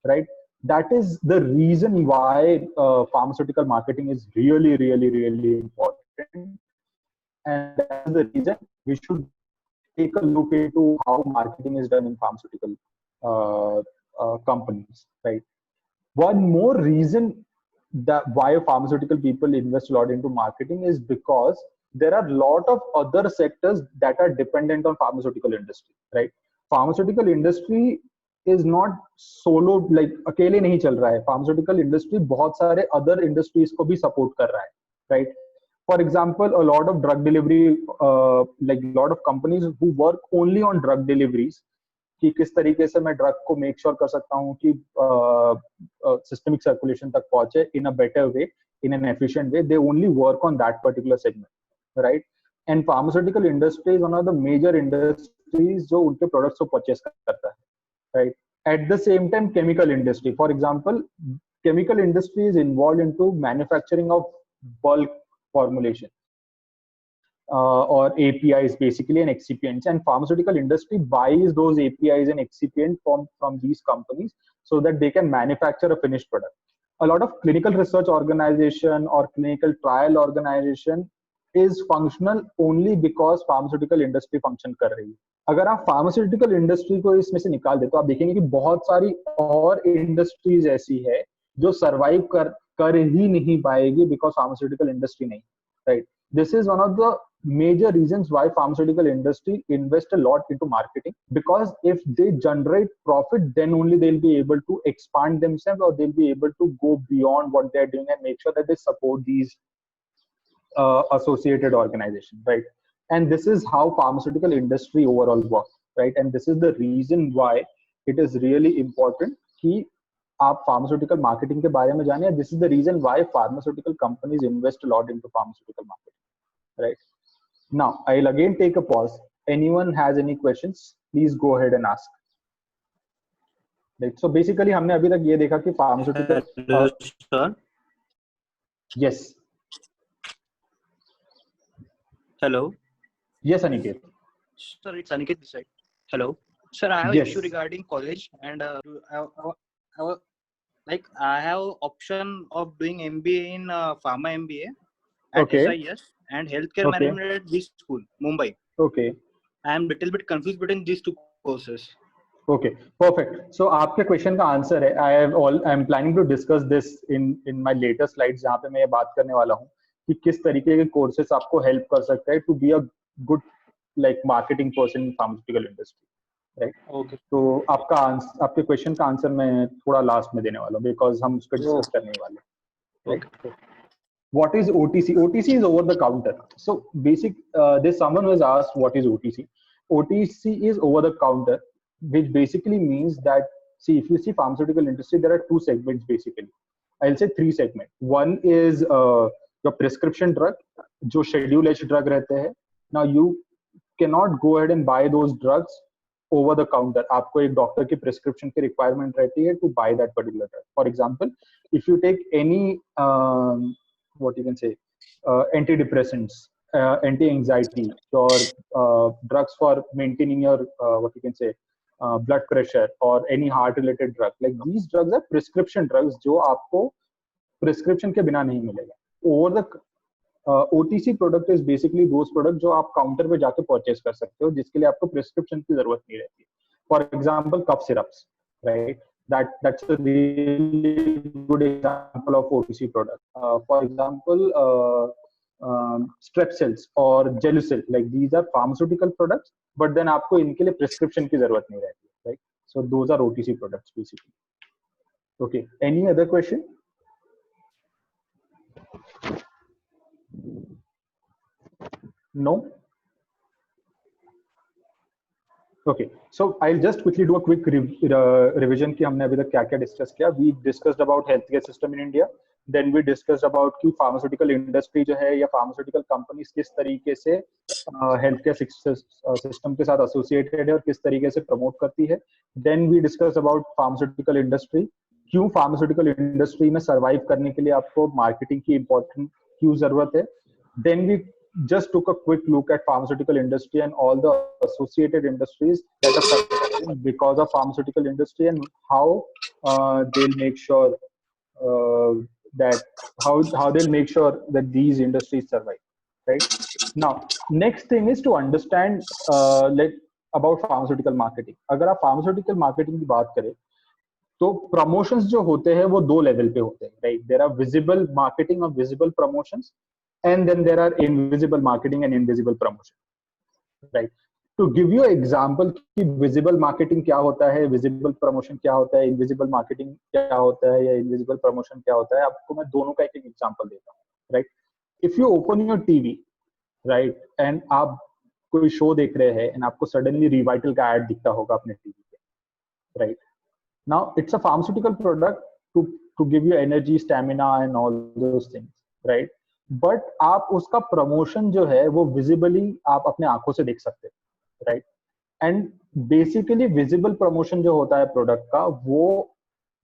right? That is the reason why pharmaceutical marketing is really, really, really important, and that's the reason we should take a look into how marketing is done in pharmaceutical companies, right? One more reason that why pharmaceutical people invest a lot into marketing is because there are a lot of other sectors that are dependent on pharmaceutical industry, right? Pharmaceutical industry is not solo, like अकेले नहीं चल रहा है. Pharmaceutical industry बहुत सारे other industries को भी support कर रहा है, right? For example, a lot of drug delivery, like a lot of companies who work only on drug deliveries, कि किस तरीके से मैं ड्रग को मेक श्योर कर सकता हूँ कि सिस्टमिक सर्कुलेशन तक पहुंचे in a better way, in an efficient way. They only work on that particular segment, right? And pharmaceutical industry is one of the major industries जो उनके प्रोडक्ट्स को परचेस करता है, right? At the same time chemical industry, for example, chemical industry is involve into manufacturing of bulk formulation or APIs basically and excipients, and pharmaceutical industry buys those APIs and excipients from these companies so that they can manufacture a finished product. A lot of clinical research organization or clinical trial organization is functional only because pharmaceutical industry function कर रही है. अगर आप pharmaceutical industry को इसमें से निकाल दे तो आप देखेंगे कि बहुत सारी और industries ऐसी है जो survive कर ही नहीं पाएगी because pharmaceutical industry नहीं, right? This is one of the major reasons why pharmaceutical industry invest a lot into marketing, because if they generate profit, then only they'll be able to expand themselves, or they'll be able to go beyond what they're doing and make sure that they support these associated organizations, right? And this is how pharmaceutical industry overall works, right? And this is the reason why it is really important कि आप pharmaceutical marketing के बारे में जाने. This is the reason why pharmaceutical companies invest a lot into pharmaceutical marketing, right? Now, I'll again take a pause. Anyone has any questions, please go ahead and ask. Right. So basically, हमने अभी तक ये देखा कि pharmaceutical. Sir. Yes. Hello. Yes, Aniket. Sir, it's Aniket this side. Hello. Sir, I have an Yes. issue regarding college, and I have option of doing MBA in Pharma MBA at Okay. SIS and Healthcare Okay. Management at this school, Mumbai. Okay. I am little bit confused between these two courses. Okay, perfect. So आपके question का answer है, I am planning to discuss this in my later slides, जहाँ पे मैं ये बात करने वाला हूँ कि किस तरीके के कोर्सेस आपको हेल्प कर सकता है to be a good like marketing person in pharmaceutical industry, right? Okay. तो आपके क्वेश्चन का आंसर मैं थोड़ा लास्ट में देने वाला हूँ because हम उसको डिस्कस करने वाले हैं, right? Okay. What is OTC? OTC is over the counter. So there's someone who has asked what is OTC. OTC is over the counter, which basically means that, see, if you see pharmaceutical industry, there are two segments basically. I'll say three segments. One is your prescription drug, जो schedule H drug रहते हैं. Now you cannot go ahead and buy those drugs over the counter. आपको एक doctor की prescription की requirement रहती है to buy that particular drug. For example, if you take any what you can say antidepressants, anti-anxiety, your drugs for maintaining your what you can say blood pressure or any heart-related drug. Like these drugs are prescription drugs जो आपको prescription के बिना नहीं मिलेगा. Over the OTC product is basically those products जो आप counter पे जाके परचेज कर सकते हो जिसके लिए आपको प्रिस्क्रिप्शन की जरूरत नहीं रहती. For example cough syrups, right, that's a really good example of OTC product. For example, Strepsils or Gelusil, like these are pharmaceutical products, but then आपको इनके लिए प्रिस्क्रिप्शन की जरूरत नहीं रहती, right? So those are OTC products basically. Okay, any other question? No? Okay, so I'll just quickly do a quick revision कि हमने अभी तक क्या क्या डिस्कस किया. We discussed about healthcare system in India. Then we discussed about कि pharmaceutical industry जो है या pharmaceutical companies किस तरीके से healthcare system के साथ associated है और किस तरीके से promote करती है. Then we discussed about pharmaceutical industry. क्यों pharmaceutical industry में survive करने के लिए आपको marketing की important क्यों जरूरत है. Then we just took a quick look at pharmaceutical industry and all the associated industries that are suffering because of pharmaceutical industry and how they'll make sure that how they'll make sure that these industries survive. Right now, next thing is to understand about pharmaceutical marketing. अगर आप pharmaceutical marketing की बात करें तो promotions जो होते हैं वो दो level पे होते हैं. Right, there are visible marketing or visible promotions. And then there are invisible marketing and invisible promotion, right? To give you an example कि visible marketing क्या होता है, visible promotion क्या होता है, invisible marketing क्या होता है या invisible promotion क्या होता है, आपको मैं दोनों का एक example देता हूँ, right? If you open your TV, right, and आप कोई show देख रहे हैं and आपको suddenly Revital का ad दिखता होगा अपने TV पे, right? Now it's a pharmaceutical product to give you energy, stamina and all those things, right? But आप उसका प्रमोशन जो है वो विजिबली आप अपने आंखों से देख सकते हैं, right. And basically visible promotion जो होता है प्रोडक्ट का वो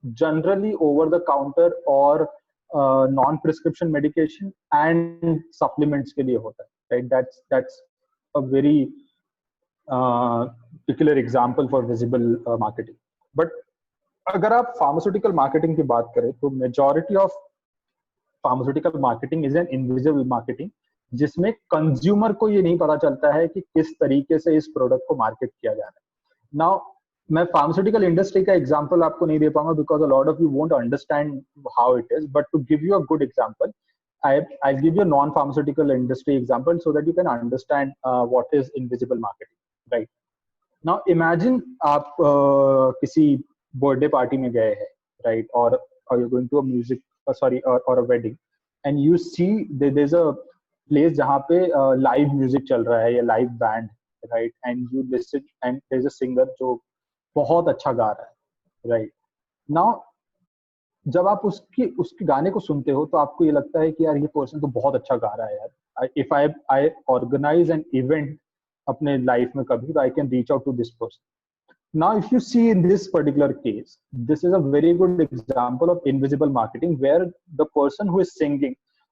जनरली ओवर द काउंटर और non prescription medication and supplements के लिए होता है, right. That's a very particular example for visible marketing. But अगर आप फार्मास्यूटिकल मार्केटिंग की बात करें तो majority of pharmaceutical marketing is an invisible marketing जिसमें कंज्यूमर को ये नहीं पता चलता है कि किस तरीके से इस प्रोडक्ट को मार्केट किया जा रहा है. नाउ मैं फार्मास्यूटिकल इंडस्ट्री का एग्जांपल आपको नहीं दे पाऊंगा because a lot of you won't understand how it is, but to give you a good example I give you non pharmaceutical industry example so that you can understand what is invisible marketing, right. Now imagine आप किसी birthday party में गए हैं, right, और you going to a music or a wedding and you see there's a place जहाँ पे live music चल रहा है या live band, right, and you listen and there's a singer जो बहुत अच्छा गा रहा है, right. Now जब आप उसके गाने को सुनते हो तो आपको ये लगता है कि यार ये पर्सन तो बहुत अच्छा गा रहा है यार. If I organize an event अपने life में कभी तो I can reach out to this person. Now, if you see in this particular case, this is a very good example of invisible marketing where the person who is singing,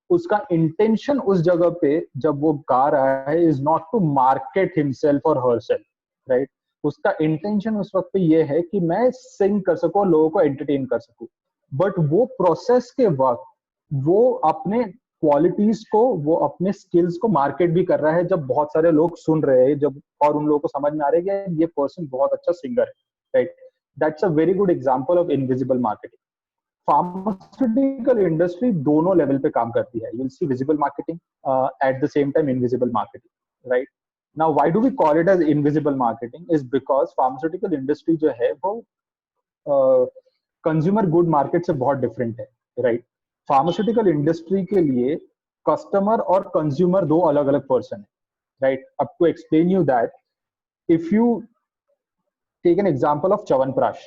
उसका intention उस जगह पे जब वो गा रहा है is not to market himself or herself, right? उसका intention उस वक्त पे ये है कि मैं sing कर सकूं, लोगों को entertain कर सकूं. But वो process के वक्त वो अपने क्वालिटीज को, वो अपने स्किल्स को मार्केट भी कर रहा है जब बहुत सारे लोग सुन रहे हैं, जब और उन लोगों को समझ में आ रहा है कि ये पर्सन बहुत अच्छा सिंगर है, right. That's a very good example of invisible marketing. Pharmaceutical industry दोनों लेवल पे काम करती है. You will see visible marketing at the same time invisible marketing, right. Now why do we call it as invisible marketing is because pharmaceutical industry जो है वो consumer good market से बहुत डिफरेंट है, राइट. फार्मास्यूटिकल इंडस्ट्री के लिए customer और consumer दो अलग अलग पर्सन है, राइट. अब to explain you that, if you take an example of chyawanprash,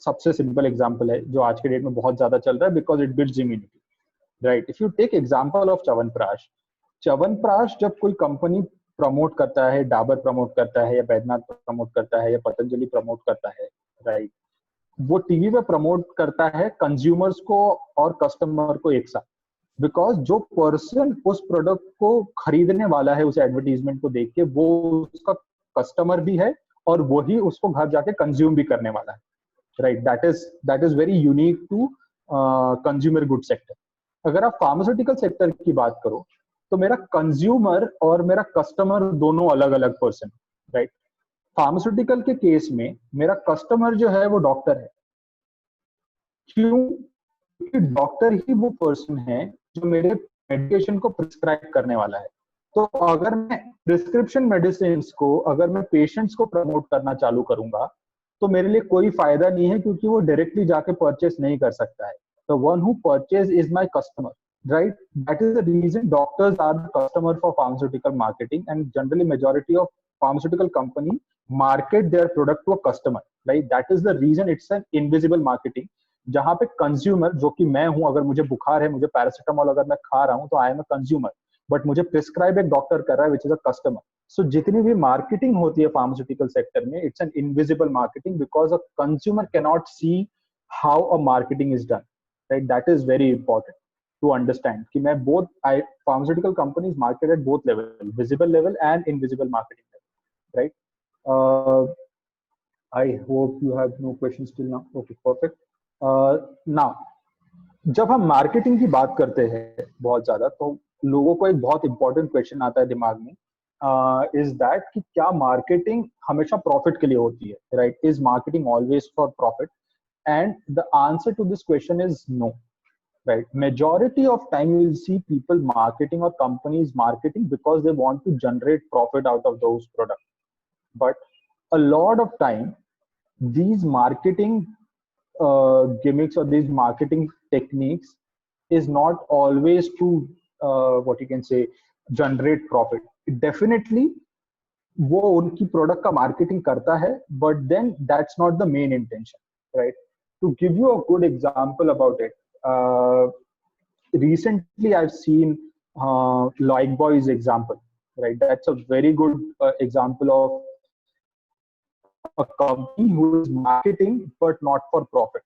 सबसे सिंपल एग्जांपल है जो आज के डेट में बहुत ज्यादा चल रहा है because it builds immunity, right. If you take example of chyawanprash जब कोई कंपनी प्रमोट करता है, डाबर प्रमोट करता है या बैद्यनाथ प्रमोट करता है या पतंजलि प्रमोट करता है, राइट, वो टीवी पे प्रमोट करता है कंज्यूमर्स को और कस्टमर को एक साथ. बिकॉज जो पर्सन उस प्रोडक्ट को खरीदने वाला है उस एडवर्टीजमेंट को देख के, वो उसका कस्टमर भी है और वही उसको घर जाके कंज्यूम भी करने वाला है, right? That is very unique to consumer good sector. अगर आप फार्मास्यूटिकल सेक्टर की बात करो तो मेरा कंज्यूमर और मेरा कस्टमर दोनों अलग अलग पर्सन, राइट? फार्मास्यूटिकल के केस में मेरा कस्टमर जो है वो डॉक्टर है। क्यों? क्योंकि डॉक्टर ही वो पर्सन है जो मेरे मेडिकेशन को प्रिस्क्राइब करने वाला है। तो अगर मैं प्रिस्क्रिप्शन मेडिसिन को, अगर मैं पेशेंट्स को प्रमोट करना चालू करूंगा तो मेरे लिए कोई फायदा नहीं है, क्योंकि वो डायरेक्टली जाके परचेस नहीं कर सकता है। The one who purchase is my customer, right? That is the reason doctors are the customer for pharmaceutical marketing, and generally majority of pharmaceutical company market their product to a customer, right? That is the reason it's an invisible marketing, जहां पे consumer, जो कि मैं हूं, अगर मुझे बुखार है, मुझे पैरासिटामोल अगर मैं खा रहा हूं तो I am a consumer, but मुझे प्रिस्क्राइब एक डॉक्टर कर रहा है विच इज अ कस्टमर। सो जितनी भी मार्केटिंग होती है फार्मास्यूटिकल सेक्टर में, it's an invisible marketing, because a consumer can not see how a marketing is done, right? That is very important to understand कि मैं both pharmaceutical companies market at both level, visible level and invisible marketing level, right? I hope you have no questions till now. Okay, perfect. Now जब हम marketing की बात करते हैं बहुत ज्यादा, तो लोगों को एक बहुत इंपॉर्टेंट क्वेश्चन आता है दिमाग में, इज दैट कि क्या मार्केटिंग हमेशा प्रॉफिट के लिए होती है, right? Is marketing always for profit? And the answer to this question is no, right? Majority of time you will see people marketing or companies marketing because they want to generate profit out of those products. But a lot of time these marketing gimmicks or these marketing techniques is not always to what you can say generate profit. Definitely वो उनकी product का marketing करता है, but then that's not the main intention, right? To give you a good example about it, recently I've seen Lifebuoy's example, right? That's a very good example of a company who is marketing but not for profit.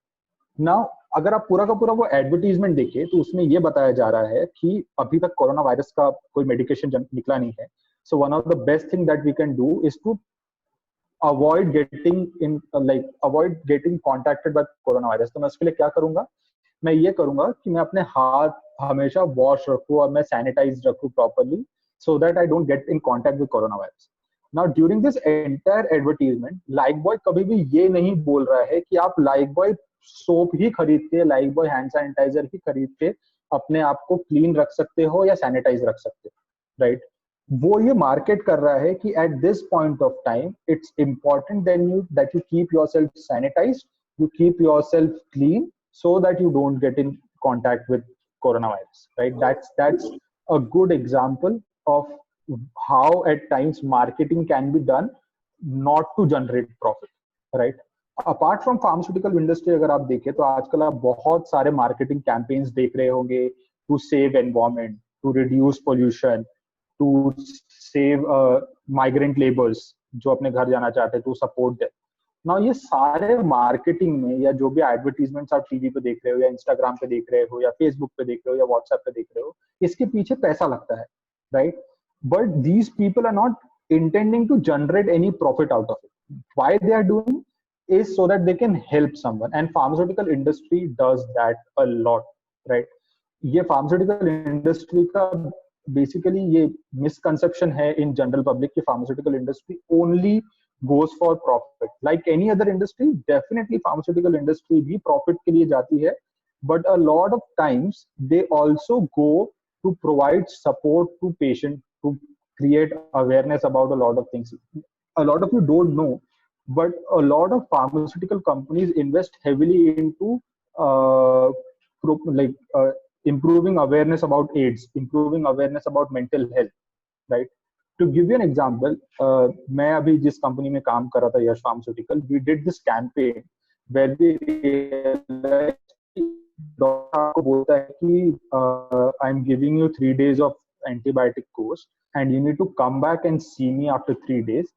Now अगर आप पूरा का पूरा वो advertisement देखिए तो उसमें ये बताया जा रहा है कि अभी तक कोरोना वायरस का कोई मेडिकेशन निकला नहीं है, so one of the best thing that we can do is to avoid getting contacted by corona virus. तो मैं उसके लिए क्या करूंगा? मैं ये करूंगा कि मैं अपने हाथ हमेशा वॉश रखूं और मैं सैनिटाइज रखूं properly, so that I don't get in contact with corona virus. Now during this entire advertisement, Lifebuoy कभी भी ये नहीं बोल रहा है कि आप लाइफबॉय सोप ही खरीद के, लाइफबॉय हैंड सैनिटाइजर ही खरीद के अपने आप को क्लीन रख सकते हो या सैनिटाइज रख सकते हो, राइट? वो ये मार्केट कर रहा है कि eight this point of time it's important that you keep yourself sanitised, you keep yourself clean so that you don't get in contact with coronavirus, right? That's a good example of how at times marketing can be done not to generate profit, right? Apart from pharmaceutical industry, अगर आप देखें तो आजकल आप बहुत सारे marketing campaigns देख रहे होंगे to save environment, to reduce pollution, to save migrant laborers जो अपने घर जाना चाहते हैं, to support them. ना ये सारे मार्केटिंग में या जो भी एडवर्टीजमेंट्स आप टीवी पे देख रहे हो या इंस्टाग्राम पे देख रहे हो या फेसबुक पे देख रहे हो या व्हाट्सएप पे देख रहे हो, इसके पीछे पैसा लगता है, right? But these people are not intending to generate any profit out of it. Why they are doing is so that they can help someone, and pharmaceutical industry does that a lot, right? ये pharmaceutical industry का basically ये misconception है in general public कि pharmaceutical industry only goes for profit. Like any other industry, definitely pharmaceutical industry भी profit के लिए जाती है, but a lot of times they also go to provide support to patient, to create awareness about a lot of things. A lot of you don't know, but a lot of pharmaceutical companies invest heavily into improving awareness about AIDS, improving awareness about mental health, right? To give you an example, मैं अभी जिस company में काम कर रहा था, Yash pharmaceutical, we did this campaign where we doctor आपको बोलता है कि I am giving you 3 days of antibiotic course and you need to come back and see me after 3 days.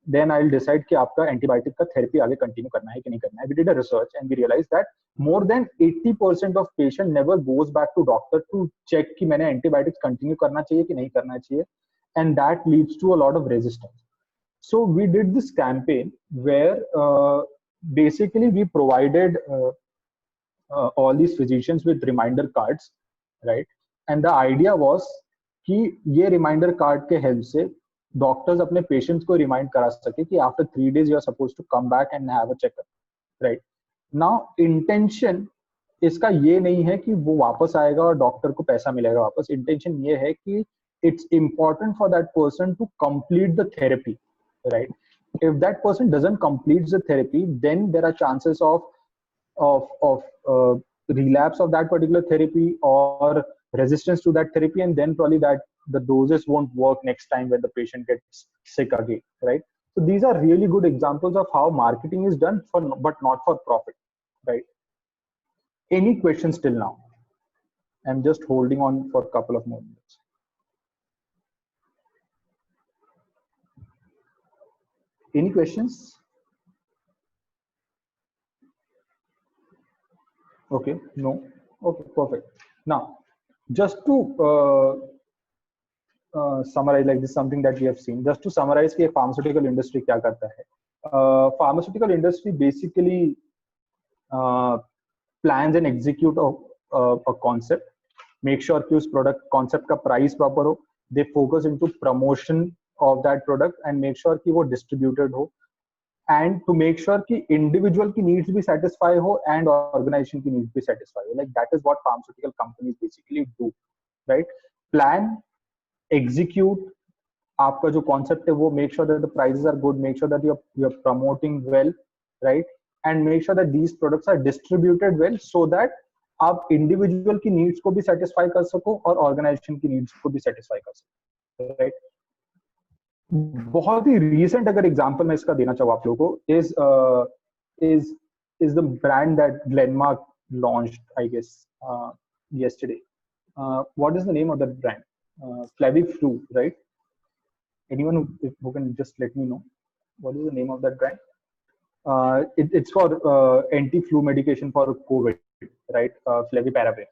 then I'll decide कि आपका एंटीबायोटिक का therapy आगे continue करना है कि नहीं करना है. We did a research and we realized that more than 80% of patient never goes back to doctor to check कि मैंने एंटीबायोटिक्स कंटिन्यू करना चाहिए कि नहीं करना चाहिए, and that leads to a lot of resistance. So we did this campaign where basically we provided all these physicians with reminder cards, right? And the idea was कि ये reminder card के help से doctors अपने patients को remind करा सके कि after 3 days you are supposed to come back and have a checkup, right? Now intention इसका ये नहीं है कि वो वापस आएगा और डॉक्टर को पैसा मिलेगा वापस. इंटेंशन ये है कि it's important for that person to complete the therapy, right? If that person doesn't complete the therapy, then there are chances of relapse of that particular therapy or resistance to that therapy, and then probably that the doses won't work next time when the patient gets sick again, right? So these are really good examples of how marketing is done for, but not for profit, right? Any questions till now? I'm just holding on for a couple of more minutes. Any questions? Okay, no. Okay, perfect. Now, just to summarize, like this is something that we have seen. Just to summarize, कि pharmaceutical industry क्या करता है? Pharmaceutical industry basically plans and execute a concept. Make sure कि उस product concept का price proper हो. They focus into promotion of that product and make sure कि वो distributed हो. And to make sure कि individual की needs भी satisfy हो and organization की needs भी satisfy हो. Like that is what pharmaceutical companies basically do, right? Plan, execute. आपका जो concept है वो make sure that the prices are good, make sure that you're promoting well, right? And make sure that these products are distributed well so that आप individual की needs को भी satisfy कर सको और organization की needs को भी satisfy कर सको, right? बहुत ही recent अगर example मैं इसका देना चाहूँ आप लोगों को is the brand that Glenmark launched, I guess, yesterday. What is the name of that brand? Flaviflu, right? Anyone who can just let me know what is the name of that brand? It's for anti-flu medication for COVID, right? Flavipiravir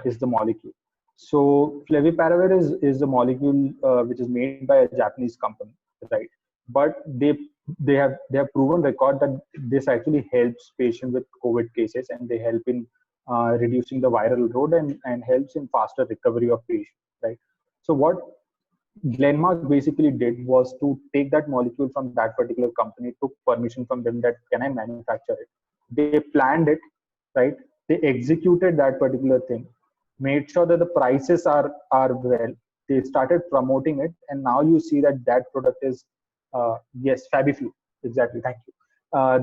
is the molecule. So flavipiravir is a molecule which is made by a Japanese company, right? But they have proven record that this actually helps patients with COVID cases, and they help in reducing the viral load and helps in faster recovery of patients, right? So what Glenmark basically did was to take that molecule from that particular company, took permission from them that can I manufacture it. They planned it, right? They executed that particular thing, made sure that the prices are well. They started promoting it, and now you see that product is yes, Fabiflu, exactly. Thank you.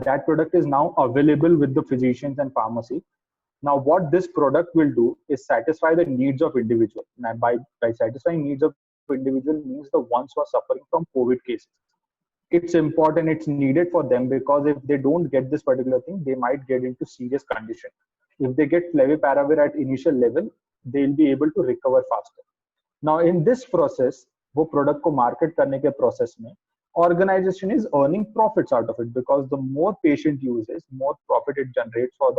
That product is now available with the physicians and pharmacy. Now, what this product will do is satisfy the needs of individual. Now, by satisfying needs of individual means the ones who are suffering from COVID cases. It's important, it's needed for them, because if they don't get this particular thing, they might get into serious condition. If they get flavipiravir at initial level, they'll be able to recover faster. Now, in this process, वो product को market करने के process में, organization is earning profits out of it, because the more patient uses, more profit it generates for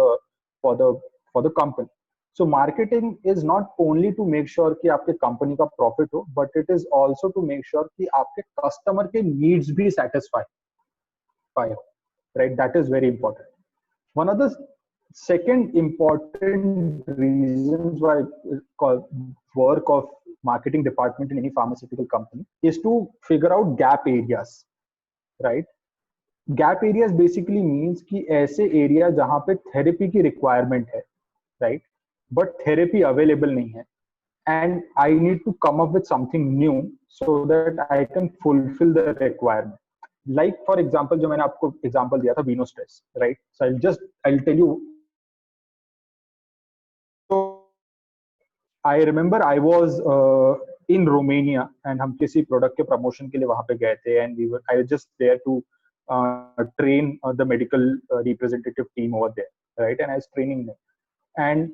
the company. So marketing is not only to make sure कि आपके company का profit हो, but it is also to make sure कि आपके customer के needs भी satisfy हो, right? That is very important. One of the second important reasons why work of marketing department in any pharmaceutical company is to figure out gap areas, right? Gap areas basically means कि ऐसे area जहाँ पे therapy की requirement है, right? But therapy available नहीं है, and I need to come up with something new so that I can fulfill the requirement. Like for example, जो मैंने आपको example दिया था Venostress, right? So I'll tell you. So I remember I was in Romania, and हम किसी product के promotion के लिए वहाँ पे गए थे, and I was just there to train the medical representative team over there, right? And I was training them, and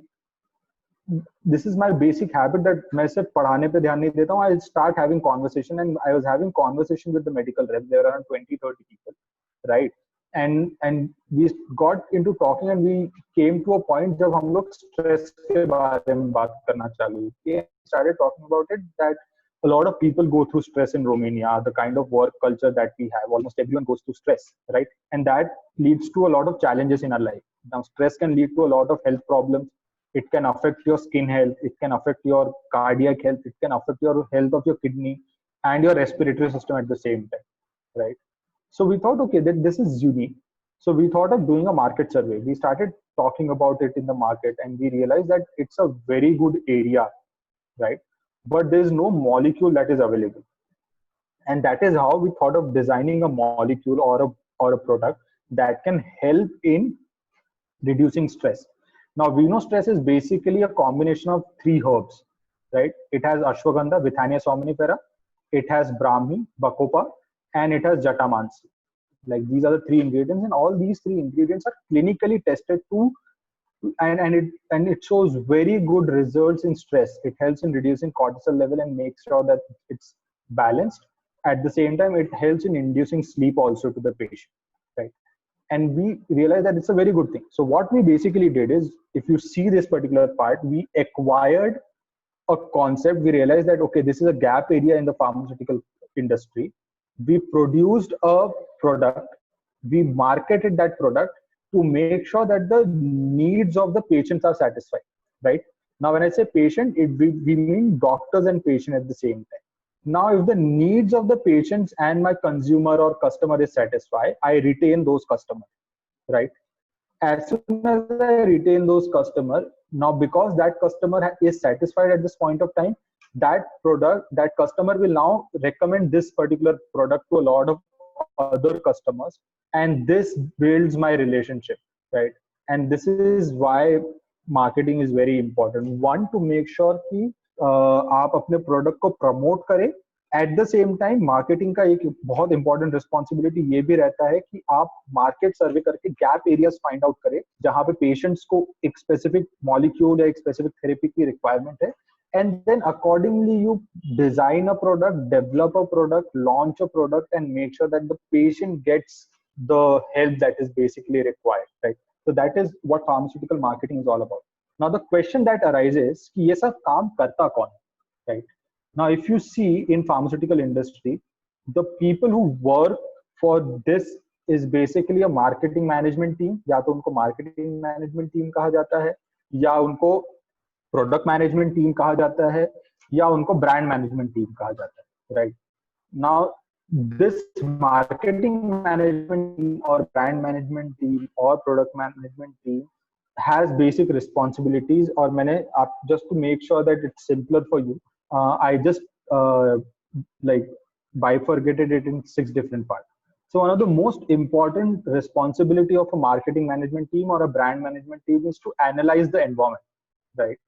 this is my basic habit that मैं सिर्फ पढ़ाने पे ध्यान नहीं देता हूँ. I start having conversation, and I was having conversation with the medical rep. There were around 20-30 people, right? And we got into talking, and we came to a point जब हम लोग stress के बारे में बात करना चालू किए. Started talking about it, that a lot of people go through stress in Romania, the kind of work culture that we have. Almost everyone goes through stress, right? And that leads to a lot of challenges in our life. Now, stress can lead to a lot of health problems. It can affect your skin health. It can affect your cardiac health. It can affect your health of your kidney and your respiratory system at the same time, right? So we thought, okay, that this is unique. So we thought of doing a market survey. We started talking about it in the market, and we realized that it's a very good area, right? But there's no molecule that is available. And that is how we thought of designing a molecule or a product that can help in reducing stress. Now, we know stress is basically a combination of 3 herbs, right? It has ashwagandha, Withania somnifera, it has brahmi, bacopa, and it has jatamansi. Like, these are the 3 ingredients, and all these 3 ingredients are clinically tested to, and it shows very good results in stress. It helps in reducing cortisol level and makes sure that it's balanced. At the same time, it helps in inducing sleep also to the patient, right? And we realized that it's a very good thing. So what we basically did is, if you see this particular part, we acquired a concept. We realized that, okay, this is a gap area in the pharmaceutical industry. We produced a product, we marketed that product to make sure that the needs of the patients are satisfied, right? Now, when I say patient, we mean doctors and patient at the same time. Now, if the needs of the patients and my consumer or customer is satisfied, I retain those customers, right? As soon as I retain those customers, now because that customer is satisfied at this point of time, that customer will now recommend this particular product to a lot of other customers, and this builds my relationship, right? And this is why marketing is very important. One, to make sure कि आप अपने product को promote करें. Eight the same time marketing का एक बहुत important responsibility ये भी रहता है कि आप मार्केट सर्वे करके गैप एरियाज फाइंड आउट करें जहां पे पेशेंट्स को एक स्पेसिफिक मॉलिक्यूल या एक स्पेसिफिक थेरेपी की रिक्वायरमेंट है, and then accordingly you design a product, develop a product, launch a product, and make sure that the patient gets the help that is basically required, right? So that is what pharmaceutical marketing is all about. Now the question that arises कि ये सब काम करता कौन, right? Now if you see in pharmaceutical industry, the people who work for this is basically a marketing management team. या तो उनको marketing management team कहा जाता है, या उनको प्रोडक्ट मैनेजमेंट टीम कहा जाता है, या उनको ब्रांड मैनेजमेंट टीम कहा जाता है, right? Now this marketing management team और ब्रांड मैनेजमेंट टीम और product management team has basic responsibilities. और मैंने आप just to make sure that it's simpler for you, I just like bifurcated it in 6 different parts. So one of the most important responsibility of a marketing management team or a brand management team is to analyze the environment, right?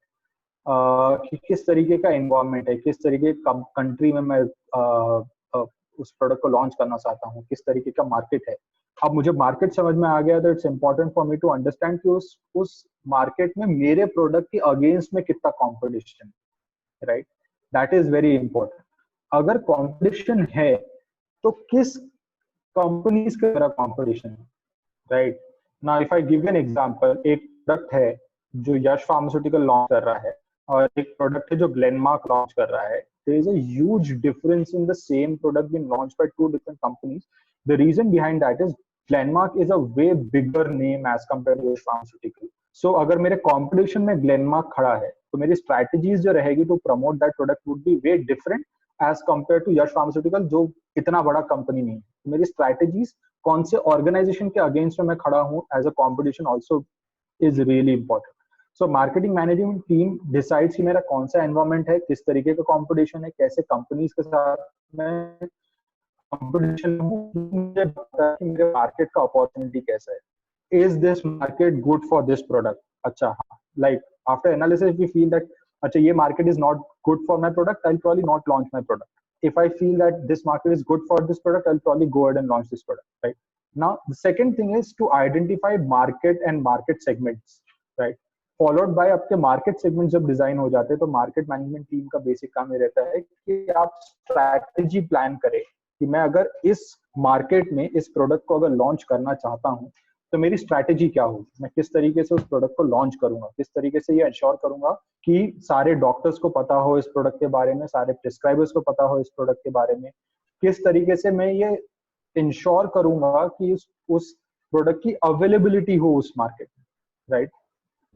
कि किस तरीके का environment है, किस तरीके country में मैं उस प्रोडक्ट को लॉन्च करना चाहता हूँ, किस तरीके का मार्केट है. अब मुझे मार्केट समझ में आ गया तो it's important for me to understand कि उस मार्केट में मेरे प्रोडक्ट के अगेंस्ट में कितना competition, right? That is very important. अगर कॉम्पिटिशन है तो किस कंपनीज का मेरा कॉम्पिटिशन है, right? Now if I give an example, एक प्रोडक्ट है जो यश फार्मास्यूटिकल लॉन्च कर रहा है और एक प्रोडक्ट है जो ग्लेनमार्क लॉन्च कर रहा है. There is a huge difference in the same product being launched by 2 different companies. The reason behind that is Glenmark is a way bigger name as compared to Yash pharmaceutical. So अगर मेरे competition में Glenmark खड़ा है तो मेरी strategies जो रहेगी to promote that product would be way different as compare to Yash pharmaceutical जो इतना बड़ा कंपनी नहीं है. मेरी स्ट्रैटेजीज कौन से ऑर्गेनाइजेशन के अगेंस्ट में मैं खड़ा हूँ as a competition also is really important. So marketing management team decides कि मेरा कौन सा एनवायरमेंट है, किस तरीके का कंपटीशन है, कैसे कंपनीज के साथ मैं कंपटीशन हूँ, मुझे पता है कि मेरे मार्केट का अपॉर्चुनिटी कैसा है. Is this market good for this product? अच्छा, हाँ, like after analysis we feel that अच्छा ये market is not good for my product, I will probably not launch my product. If I feel that this market is good for this product, I'll probably go ahead and launch this product, right? Now, the second thing is to identify market and market segments, right? Followed by आपके market segment जब design हो जाते हैं तो market management team का basic काम ये रहता है कि आप स्ट्रैटेजी प्लान करें कि मैं अगर इस मार्केट में इस प्रोडक्ट को अगर लॉन्च करना चाहता हूं तो मेरी स्ट्रैटेजी क्या होगी, मैं किस तरीके से उस प्रोडक्ट को लॉन्च करूंगा, किस तरीके से ये इंश्योर करूंगा कि सारे डॉक्टर्स को पता हो इस प्रोडक्ट के बारे में, सारे प्रिस्क्राइबर्स को पता हो इस प्रोडक्ट के बारे में, किस तरीके से मैं ये इंश्योर करूंगा कि उस प्रोडक्ट की अवेलेबिलिटी हो उस मार्केट में, right.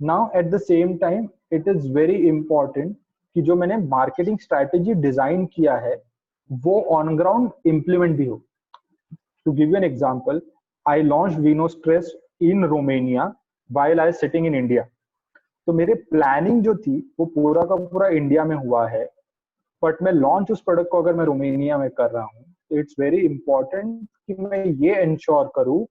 Now at the same time it is very important कि जो मैंने मार्केटिंग स्ट्रैटेजी डिजाइन किया है वो ऑन ग्राउंड इंप्लीमेंट भी हो। To give you an example, I launch Vinostress in Romania while I sitting in India. तो मेरे प्लानिंग जो थी वो पूरा का पूरा इंडिया में हुआ है, बट मैं लॉन्च उस प्रोडक्ट को अगर मैं रोमानिया में कर रहा हूँ तो इट्स वेरी इंपॉर्टेंट कि मैं ये इंश्योर करूँ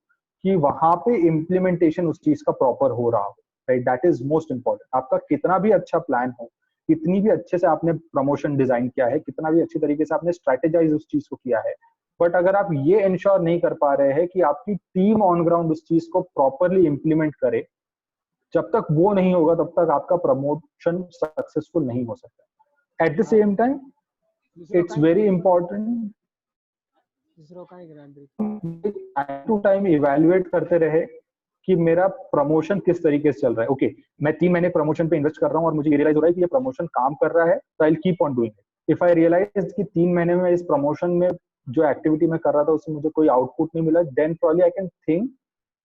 कि वहां पे इम्प्लीमेंटेशन उस चीज का प्रॉपर हो रहा हो, right. That is most important. आपका कितना भी अच्छा प्लान हो, कितनी भी अच्छे से आपने प्रमोशन डिजाइन किया है, कितना भी अच्छी तरीके से आपने स्ट्रेटेजाइज उस चीज को किया है, बट अगर आप ये इंश्योर नहीं कर पा रहे हैं कि आपकी टीम ऑन ग्राउंड उस चीज को प्रॉपरली इंप्लीमेंट करे, जब तक वो नहीं होगा तब तक आपका प्रमोशन सक्सेसफुल नहीं हो सकता। At the same time it's very important time to time evaluate करते रहे कि मेरा प्रमोशन किस तरीके से चल रहा है। ओके, मैं 3 महीने प्रमोशन पे इन्वेस्ट कर रहा हूँ और मुझे ये रियलाइज हो रहा है कि ये प्रमोशन काम कर रहा है, तो I will keep on doing it. If I realize कि 3 महीने में इस प्रमोशन में जो एक्टिविटी मैं कर रहा था उससे मुझे कोई आउटपुट नहीं मिला, then probably I can think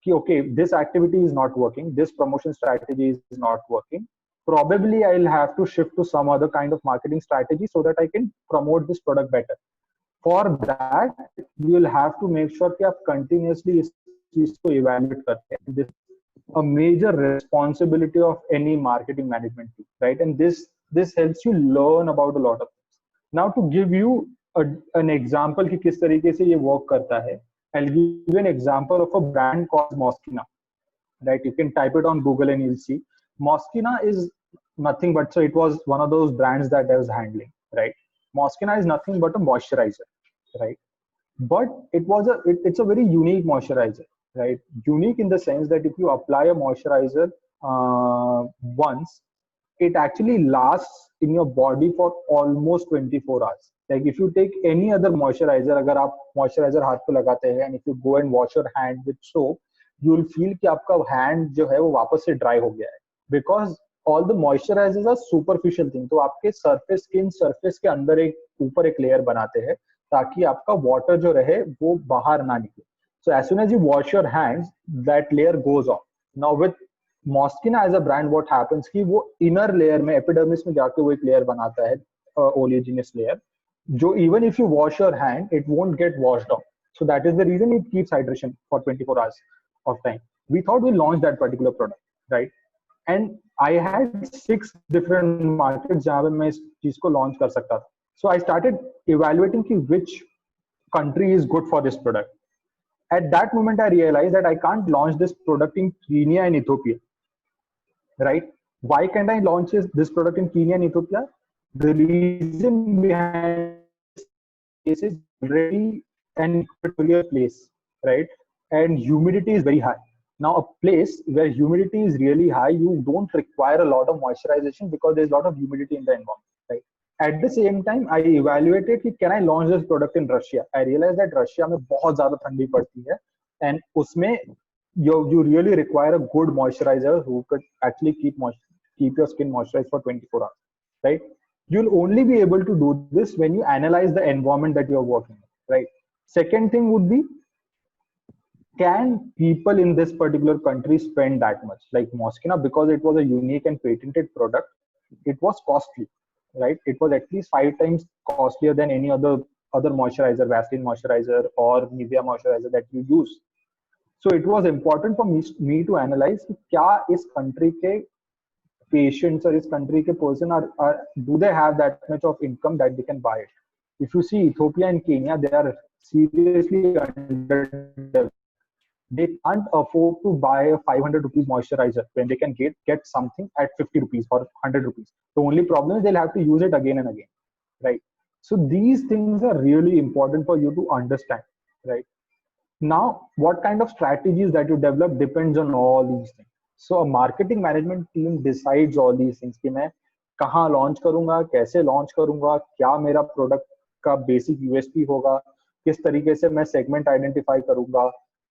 कि okay, this activity is not working, this promotion strategy is not working, probably I'll have to shift to some other kind of marketing strategy so that I can promote this product better. For that you will have to make sure कि आप continuously इस चीज को evaluate करते हैं। This is a major responsibility of any marketing management team, right? And this helps you learn about a lot of things. Now to give you an example कि किस तरीके से ये work करता है, I'll give you an example of a brand called Moschino, right? You can type it on Google and you'll see. Moschino is nothing but, so it was one of those brands that I was handling, right? Moschino is nothing but a moisturizer, right? But it's a very unique moisturizer, right? Unique in the sense that if you apply a moisturizer once, it actually lasts in your body for almost 24 hours. Like if you take any other moisturizer, अगर आप moisturizer हाथ पे लगाते हैं and if you go and wash your hand with soap, you will feel कि आपका hand जो है वो वापस से dry हो गया है, because all the moisturizers are superficial thing. तो आपके surface skin surface के अंदर एक ऊपर एक layer बनाते हैं ताकि आपका water जो रहे वो बाहर ना निकले. So as soon as you wash your hands, that layer goes off. Now with Moschino as a brand, what happens कि वो inner layer में epidermis में जाके वो एक layer बनाता है, oleaginous layer, जो even if you wash your hand, it won't get washed off. So that is the reason it keeps hydration for 24 hours of time. We thought we launched that particular product, right? And I had 6 different markets जहाँ पे मैं इस चीज को launch कर सकता था. So I started evaluating कि which country is good for this product. At that moment, I realized that I can't launch this product in Kenya and Ethiopia, right? Why can't I launch this product in Kenya and Ethiopia? The reason behind this is really an equatorial place, right? And humidity is very high. Now, a place where humidity is really high, you don't require a lot of moisturization because there's a lot of humidity in the environment, right? At the same time, I evaluated कि can I launch this product in Russia? I realized that Russia में बहुत ज़्यादा ठंडी पड़ती है, and उसमें you really require a good moisturizer who could actually keep your skin moisturized for 24 hours, right? You'll only be able to do this when you analyze the environment that you're working in, right? Second thing would be, can people in this particular country spend that much? Like Moschino, because it was a unique and patented product, it was costly, right? It was at least 5 times costlier than any other moisturizer, Vaseline moisturizer or Nivea moisturizer that you use. So it was important for me to analyze कि क्या इस country के patients or इस country के person do they have that much of income that they can buy it? If you see Ethiopia and Kenya, they are seriously underdeveloped. They can't afford to buy a 500 rupees moisturizer when they can get something at 50 rupees or 100 rupees. The only problem is they'll have to use it again and again, right? So these things are really important for you to understand, right? Now, what kind of strategies that you develop depends on all these things. So a marketing management team decides all these things कि मैं कहाँ launch करूंगा, कैसे launch करूंगा, क्या मेरा product का basic USP होगा, किस तरीके से मैं सेगमेंट आइडेंटिफाई करूंगा,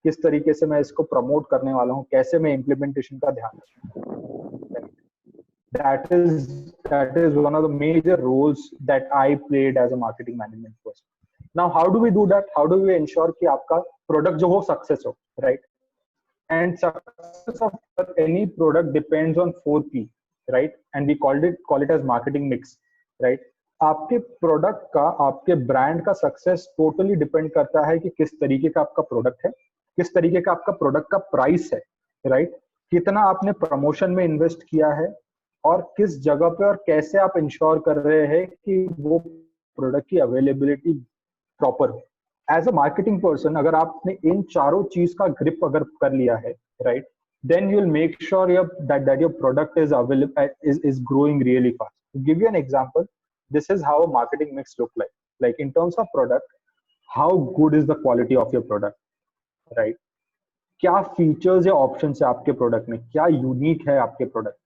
किस तरीके से मैं इसको प्रमोट करने वाला हूँ, कैसे मैं इम्प्लीमेंटेशन का ध्यान रखूंगा. That is one of the major roles that I played as a marketing management person. Now, how do we do that? How do we ensure कि आपका प्रोडक्ट जो हो सक्सेस हो, right? And success of any product depends on 4P, right? And we call it as marketing mix, right? आपके product का, आपके brand का success totally depend करता है कि किस तरीके का आपका प्रोडक्ट है, किस तरीके का आपका प्रोडक्ट का प्राइस है, राइट? कितना आपने प्रमोशन में इन्वेस्ट किया है और किस जगह पे और कैसे आप इंश्योर कर रहे हैं कि वो प्रोडक्ट की अवेलेबिलिटी प्रॉपर हो. एज अ मार्केटिंग पर्सन अगर आपने इन चारों चीज का ग्रिप अगर कर लिया है, right, then you'll make sure that your product is available, is growing really fast. To give you an example, this is how a marketing mix look like. Like in terms of product, how good is the quality of your product, right? क्या features या options है आपके product में, क्या unique है आपके product,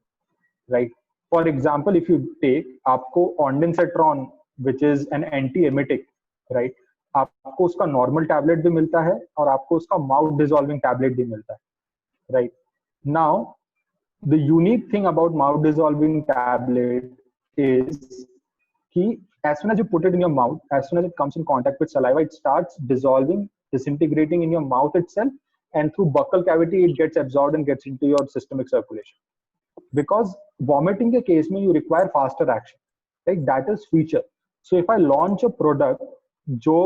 right? For example if you take, आपको ondansetron which is an anti emetic, right, आपको उसका नॉर्मल टैबलेट भी मिलता है और आपको उसका माउथ डिसॉल्विंग टैबलेट भी मिलता है, right? Now the unique thing about mouth dissolving tablet is कि as soon as you put it in your mouth, as soon as it comes in contact with saliva, it starts dissolving, disintegrating in your mouth itself, and through buccal cavity it gets absorbed and gets into your systemic circulation. Because vomiting के case में you require faster action, like that is feature. So if I launch a product जो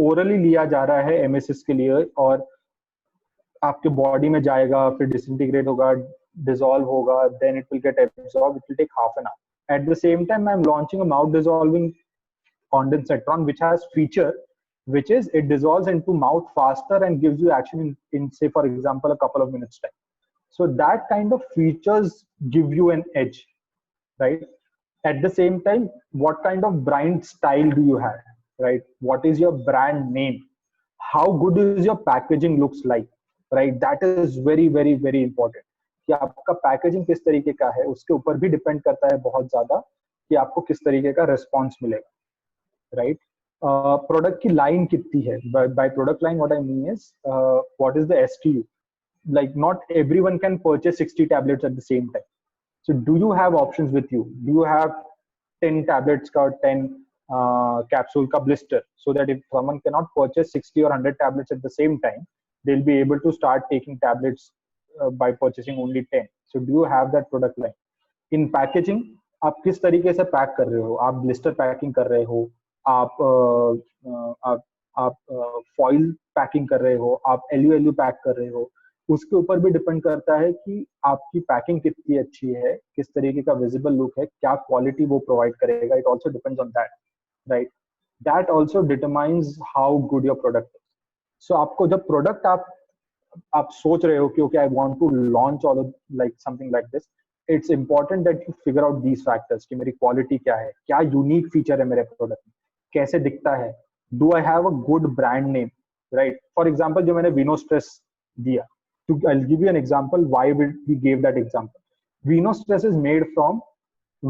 orally लिया जा रहा है emesis के लिए और आपके बॉडी में जाएगा, फिर disintegrate होगा, dissolve होगा, then it will get absorbed, it will take half an hour. At the same time, I'm launching a mouth dissolving ondansetron which has feature which is it dissolves into mouth faster and gives you action in say for example a couple of minutes time. So that kind of features give you an edge, right? At the same time, what kind of brand style do you have, right? What is your brand name? How good is your packaging looks like, right? That is very very very important. कि आपका packaging किस तरीके का है उसके ऊपर भी depend करता है बहुत ज्यादा कि आपको किस तरीके का रिस्पॉन्स मिलेगा, राइट? प्रोडक्ट की लाइन कितनी है, by product line what I mean is what is the एसटीयू. like not everyone can purchase 60 tablets at the same time. So do you have options with you? Do you have 10 tablets or 10 capsule ka blister, so that if someone cannot purchase 60 or 100 tablets at the same time, they'll be able to start taking tablets by purchasing only 10. So do you have that product line? In packaging, आप किस तरीके से pack कर रहे हो? आप blister packing कर रहे हो, आप फॉइल पैकिंग कर रहे हो, आप एलयू पैक कर रहे हो, उसके ऊपर भी डिपेंड करता है कि आपकी पैकिंग कितनी अच्छी है, किस तरीके का विजिबल लुक है, क्या क्वालिटी वो प्रोवाइड करेगा. It also depends on that, right? That also determines how good your product is. So आपको जब प्रोडक्ट आप सोच रहे हो कि okay I want to launch all like something like this, it's important that you figure out these factors कि मेरी quality क्या है, क्या यूनिक फीचर है मेरे प्रोडक्ट में, कैसे दिखता है, do I have a good brand name, right? For example जो मैंने विनोस्ट्रेस दिया, I'll give you an example why we gave that example. Vinostress is made from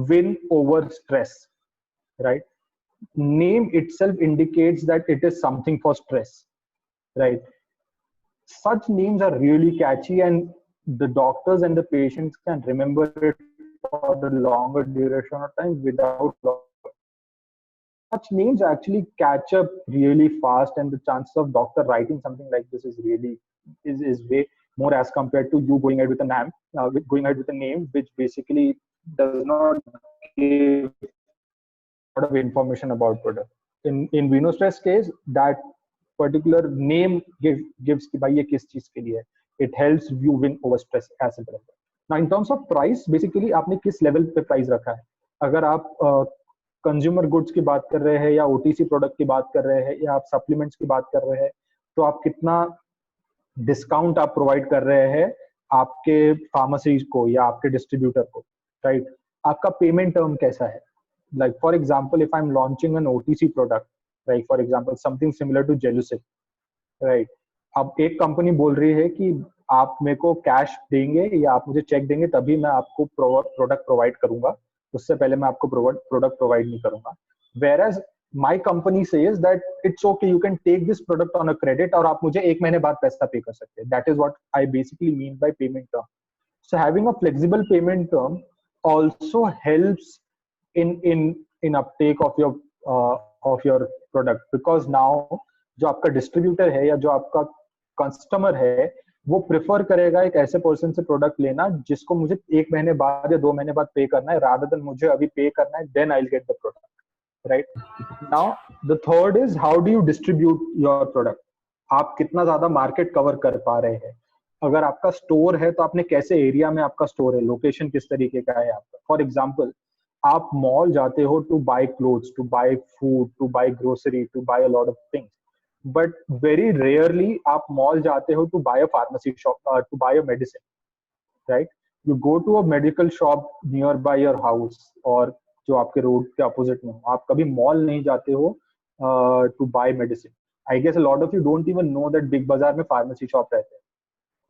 win over stress, right? Name itself indicates that it is something for stress, right? Such names are really catchy and the doctors and the patients can remember it for the longer duration of time without such names actually catch up really fast, and the chances of doctor writing something like this is really is way more as compared to you going ahead with a name, going ahead with a name which basically does not give a lot of information about product. In Vinostress case, that particular name gives कि भाई ये किस चीज के लिए है. It helps you win over stress as simple as that. Now in terms of price, basically आपने किस लेवल पे प्राइस रखा है. अगर आप कंज्यूमर गुड्स की बात कर रहे हैं या ओटीसी प्रोडक्ट की बात कर रहे हैं या आप सप्लीमेंट्स की बात कर रहे हैं, तो आप कितना डिस्काउंट आप प्रोवाइड कर रहे हैं आपके फार्मेसी को या आपके डिस्ट्रीब्यूटर को, राइट? आपका पेमेंट टर्म कैसा है? Like for example if I am launching an OTC product, right, for example something similar to Gelusil, right, अब एक कंपनी बोल रही है कि आप मेरे को कैश देंगे या आप मुझे चेक देंगे तभी मैं आपको प्रोडक्ट प्रोवाइड करूंगा, उससे पहले मैं आपको प्रोडक्ट प्रोवाइड नहीं करूंगा. Whereas my company says that it's okay, you can take this product on a credit और आप मुझे एक महीने बाद पैसा पे कर सकते हैं. That is what I basically mean by payment term. So having a flexible payment term also helps in uptake of your product, because now जो आपका डिस्ट्रीब्यूटर है या जो आपका कस्टमर है वो प्रेफर करेगा एक ऐसे पर्सन से प्रोडक्ट लेना जिसको मुझे एक महीने बाद या 2 महीने बाद पे करना है, rather than मुझे अभी पे करना है, then I'll get the product. Right now the third is how do you distribute your product. आप कितना ज्यादा मार्केट कवर कर पा रहे हैं. अगर आपका स्टोर है तो आपने कैसे एरिया में आपका स्टोर है, लोकेशन किस तरीके का है आपका. फॉर एग्जांपल आप मॉल जाते हो to buy clothes, to buy food, to buy grocery, to buy a lot of things, but very rarely आप मॉल जाते हो to buy a pharmacy shop, to buy a medicine. Right, you go to a medical shop near by your house और जो आपके road के opposite में हो. आप कभी मॉल नहीं जाते हो to buy medicine. I guess a lot of you don't even know that Big Bazaar में फार्मेसी शॉप रहते हैं.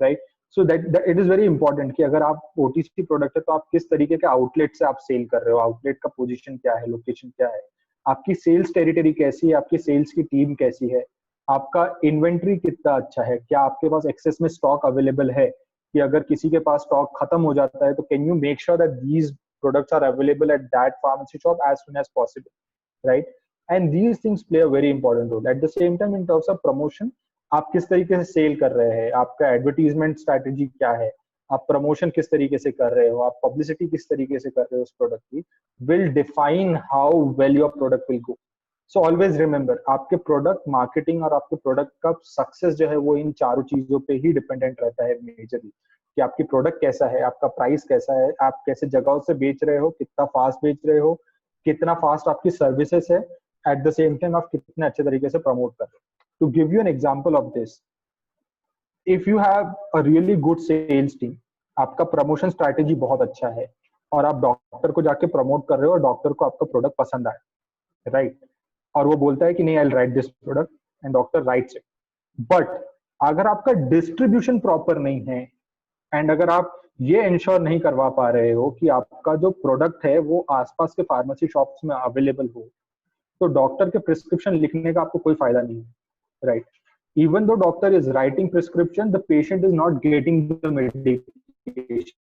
Right, so that it is very important कि अगर आप ओटीसी प्रोडक्ट है तो आप किस तरीके के आउटलेट से आप सेल कर रहे हो, आउटलेट का पोजीशन क्या है, लोकेशन क्या है, आपकी सेल्स टेरिटरी कैसी है, आपकी सेल्स की टीम कैसी है, आपका इन्वेंट्री कितना अच्छा है, क्या आपके पास एक्सेस में स्टॉक अवेलेबल है कि अगर किसी के पास स्टॉक खत्म हो जाता है तो can you make sure that these products are available at that pharmacy shop as soon as possible, right? And these things play a very important role. At the same time, in terms of promotion, आप किस तरीके से cell कर रहे हैं, आपका advertisement strategy क्या है, आप प्रमोशन किस तरीके से कर रहे हो, आप पब्लिसिटी किस तरीके से कर रहे हो उस प्रोडक्ट की, will define how well your product will go. So always remember, आपके प्रोडक्ट मार्केटिंग और आपके प्रोडक्ट का सक्सेस जो है वो इन चारों चीजों पे ही डिपेंडेंट रहता है मेजरली. कि आपकी प्रोडक्ट कैसा है, आपका प्राइस कैसा है, आप कैसे जगहों से बेच रहे हो, कितना फास्ट बेच रहे हो, कितना फास्ट आपकी सर्विसेज है, एट द सेम टाइम आप कितने अच्छे तरीके से प्रमोट कर रहे हो. To give you an example of this, if you have a really good sales team, आपका प्रमोशन स्ट्रैटेजी बहुत अच्छा है और आप डॉक्टर को जाके प्रमोट कर रहे हो और डॉक्टर को आपका प्रोडक्ट पसंद आया, राइट, और वो बोलता है कि नहीं, I will write this product, and doctor rights it. But अगर आपका डिस्ट्रीब्यूशन प्रॉपर नहीं है एंड अगर आप ये इंश्योर नहीं करवा पा रहे हो कि आपका जो प्रोडक्ट है वो आसपास के फार्मेसी शॉप्स में अवेलेबल हो, तो डॉक्टर के प्रिस्क्रिप्शन लिखने का आपको कोई फायदा नहीं है. Right, even though doctor is writing prescription, the patient is not getting the medication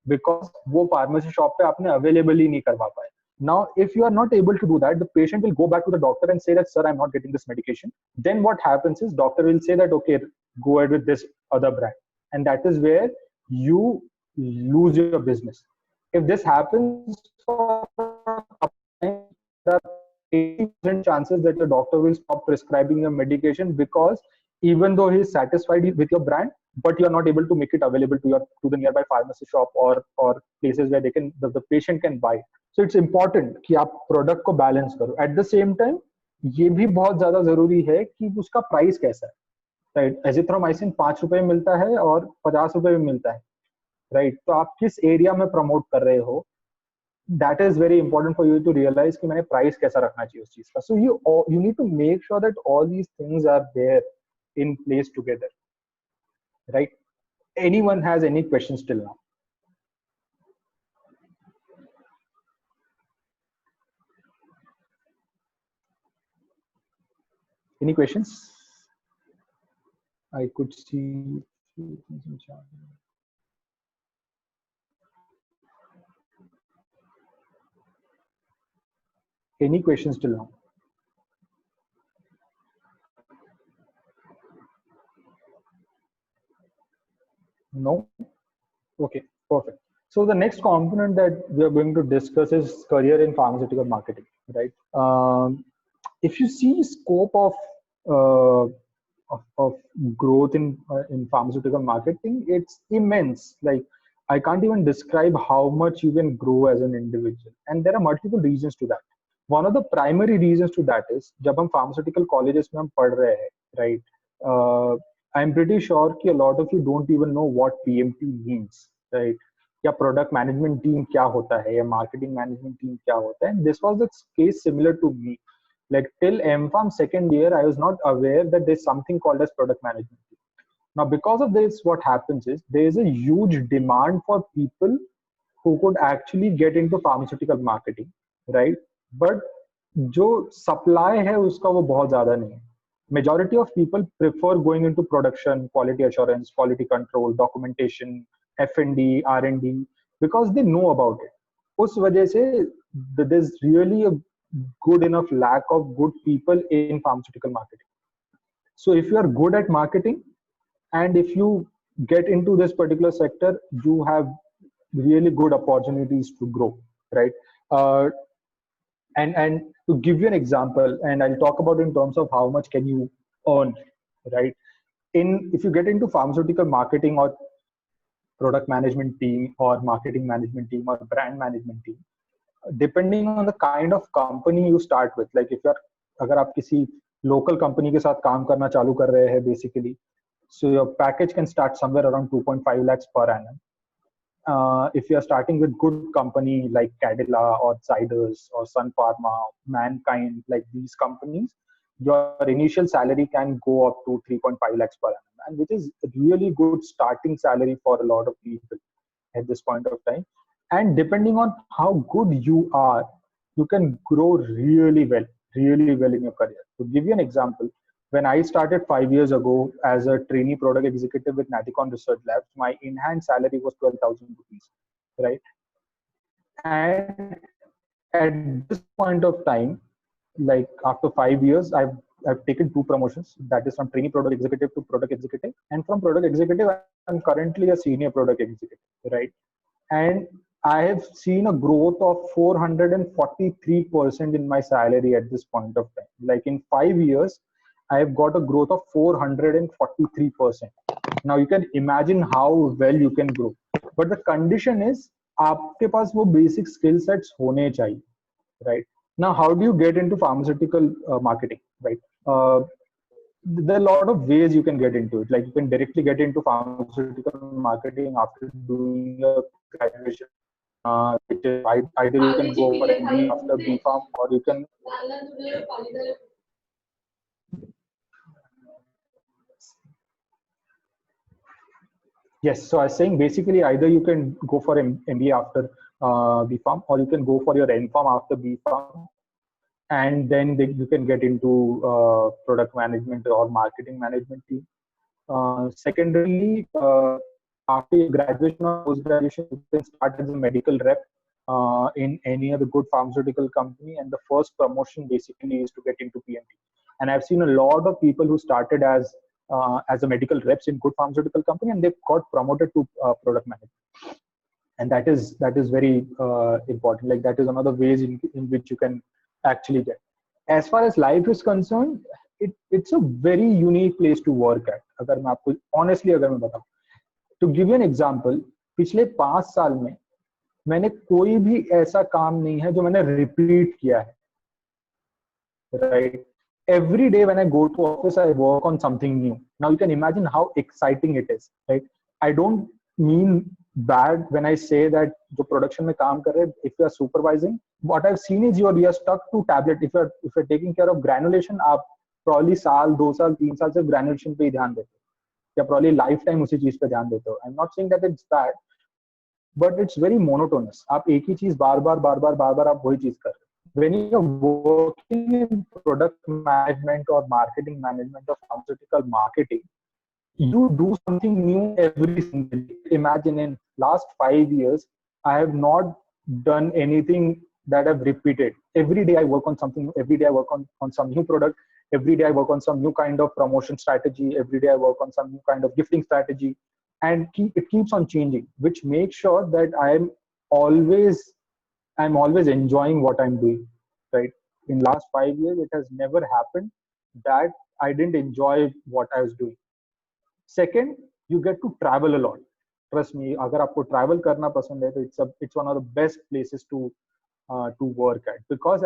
because वो फार्मेसी शॉप पे आपने अवेलेबल ही नहीं करवा पाए. Now, if you are not able to do that, the patient will go back to the doctor and say that, sir, I'm not getting this medication. Then what happens is doctor will say that, okay, go ahead with this other brand. And that is where you lose your business. If this happens for there are 80% chances that the doctor will stop prescribing your medication because even though he is satisfied with your brand, but you are not able to make it available to the nearby pharmacy shop or places where the patient can buy it. So it's important कि आप product को balance करो. Eight the same time ये भी बहुत ज्यादा जरूरी है कि उसका प्राइस कैसा है. राइट, एजिथ्रोमाइसिन 5 रुपए में मिलता है और 50 रुपए में मिलता है. राइट, तो आप किस एरिया में प्रमोट कर रहे हो, that is very important for you to realize कि मैंने प्राइस कैसा रखना चाहिए उस चीज का. So you need to make sure that all these things are there in place together. Right, anyone has any questions till now? Any questions? I could see few things in chat. Any questions till now? No? Okay, perfect. So the next component that we are going to discuss is career in pharmaceutical marketing, right? If you see scope of growth in pharmaceutical marketing, it's immense. Like I can't even describe how much you can grow as an individual, and there are multiple reasons to that. One of the primary reasons to that is जब हम pharmaceutical colleges में हम पढ़ रहे हैं, right? I'm pretty sure कि a lot of you don't even know what PMT means, right? या product management team क्या होता है, या marketing management team क्या होता है. And this was the case similar to me. Like till MPharm second year, I was not aware that there's something called as product management. Now, because of this, what happens is there is a huge demand for people who could actually get into pharmaceutical marketing, right? But जो supply है उसका वो बहुत ज़्यादा नहीं है. Majority of people prefer going into production, quality assurance, quality control, documentation, F&D, R&D, because they know about it. उस वजह से there's really a good enough lack of good people in pharmaceutical marketing. So if you are good at marketing, and if you get into this particular sector, you have really good opportunities to grow, right? And to give you an example, and I'll talk about in terms of how much can you earn, right? If you get into pharmaceutical marketing or product management team or marketing management team or brand management team, depending on the kind of company you start with, like if you're अगर आप किसी local company के साथ काम करना चालू कर रहे हैं basically, so your package can start somewhere around 2.5 lakhs per annum. If you are starting with good company like Cadila or Zydus or Sun Pharma, Mankind, like these companies, your initial salary can go up to 3.5 lakhs per annum, and which is really good starting salary for a lot of people at this point of time. And depending on how good you are, you can grow really well in your career. To give you an example, when I started 5 years ago as a trainee product executive with Nathicon Research Labs, my in-hand salary was 12,000 rupees, right? And at this point of time, like after 5 years, I've taken 2 promotions. That is from trainee product executive to product executive, and from product executive, I'm currently a senior product executive, right? And I have seen a growth of 443% in my salary at this point of time. Like in 5 years, I have got a growth of 443%. Now you can imagine how well you can grow. But the condition is, आपके पास वो basic skill sets होने चाहिए, right? Now, how do you get into pharmaceutical marketing, right? There are a lot of ways you can get into it. Like you can directly get into pharmaceutical marketing after doing a graduation. Which is either you can go for MBA after BPharm, or you can. Yes, so I was saying basically either you can go for MBA after BPharm, or you can go for your MPharm after BPharm, and then you can get into product management or marketing management team. Secondarily, after your graduation or post-graduation, you can start as a medical rep in any other good pharmaceutical company, and the first promotion basically is to get into PMT. And I've seen a lot of people who started as a medical reps in good pharmaceutical company, and they've got promoted to product manager. And that is very important. Like that is another ways in which you can actually get. As far as life is concerned, it's a very unique place to work at. अगर मैं आपको honestly अगर मैं बताऊं, to give you an example, पिछले 5 साल में मैंने कोई भी ऐसा काम नहीं है जो मैंने repeat किया है, right? Every day when I go to office, I work on something new. Now you can imagine how exciting it is, right? I don't mean bad when I say that the production में काम कर रहे, if you are supervising, what I've seen is you are stuck to tablet. If you're taking care of granulation, आप probably साल 2 साल 3 साल से granulation पे ही ध्यान देते हो, या probably lifetime उसी चीज पे ध्यान देते हो. I'm not saying that it's bad, but it's very monotonous. आप एक ही चीज बार बार आप वही चीज कर रहे हो. When you're working in product management or marketing management or pharmaceutical marketing, you do something new every single day. Imagine in last 5 years, I have not done anything that I've repeated. Every day I work on something. Every day I work on some new product. Every day I work on some new kind of promotion strategy. Every day I work on some new kind of gifting strategy, and it keeps on changing, which makes sure that I'm always enjoying what I'm doing, right? In last 5 years, it has never happened that I didn't enjoy what I was doing. Second, you get to travel a lot. Trust me, अगर आपको travel करना पसंद है, तो it's one of the best places to work at, because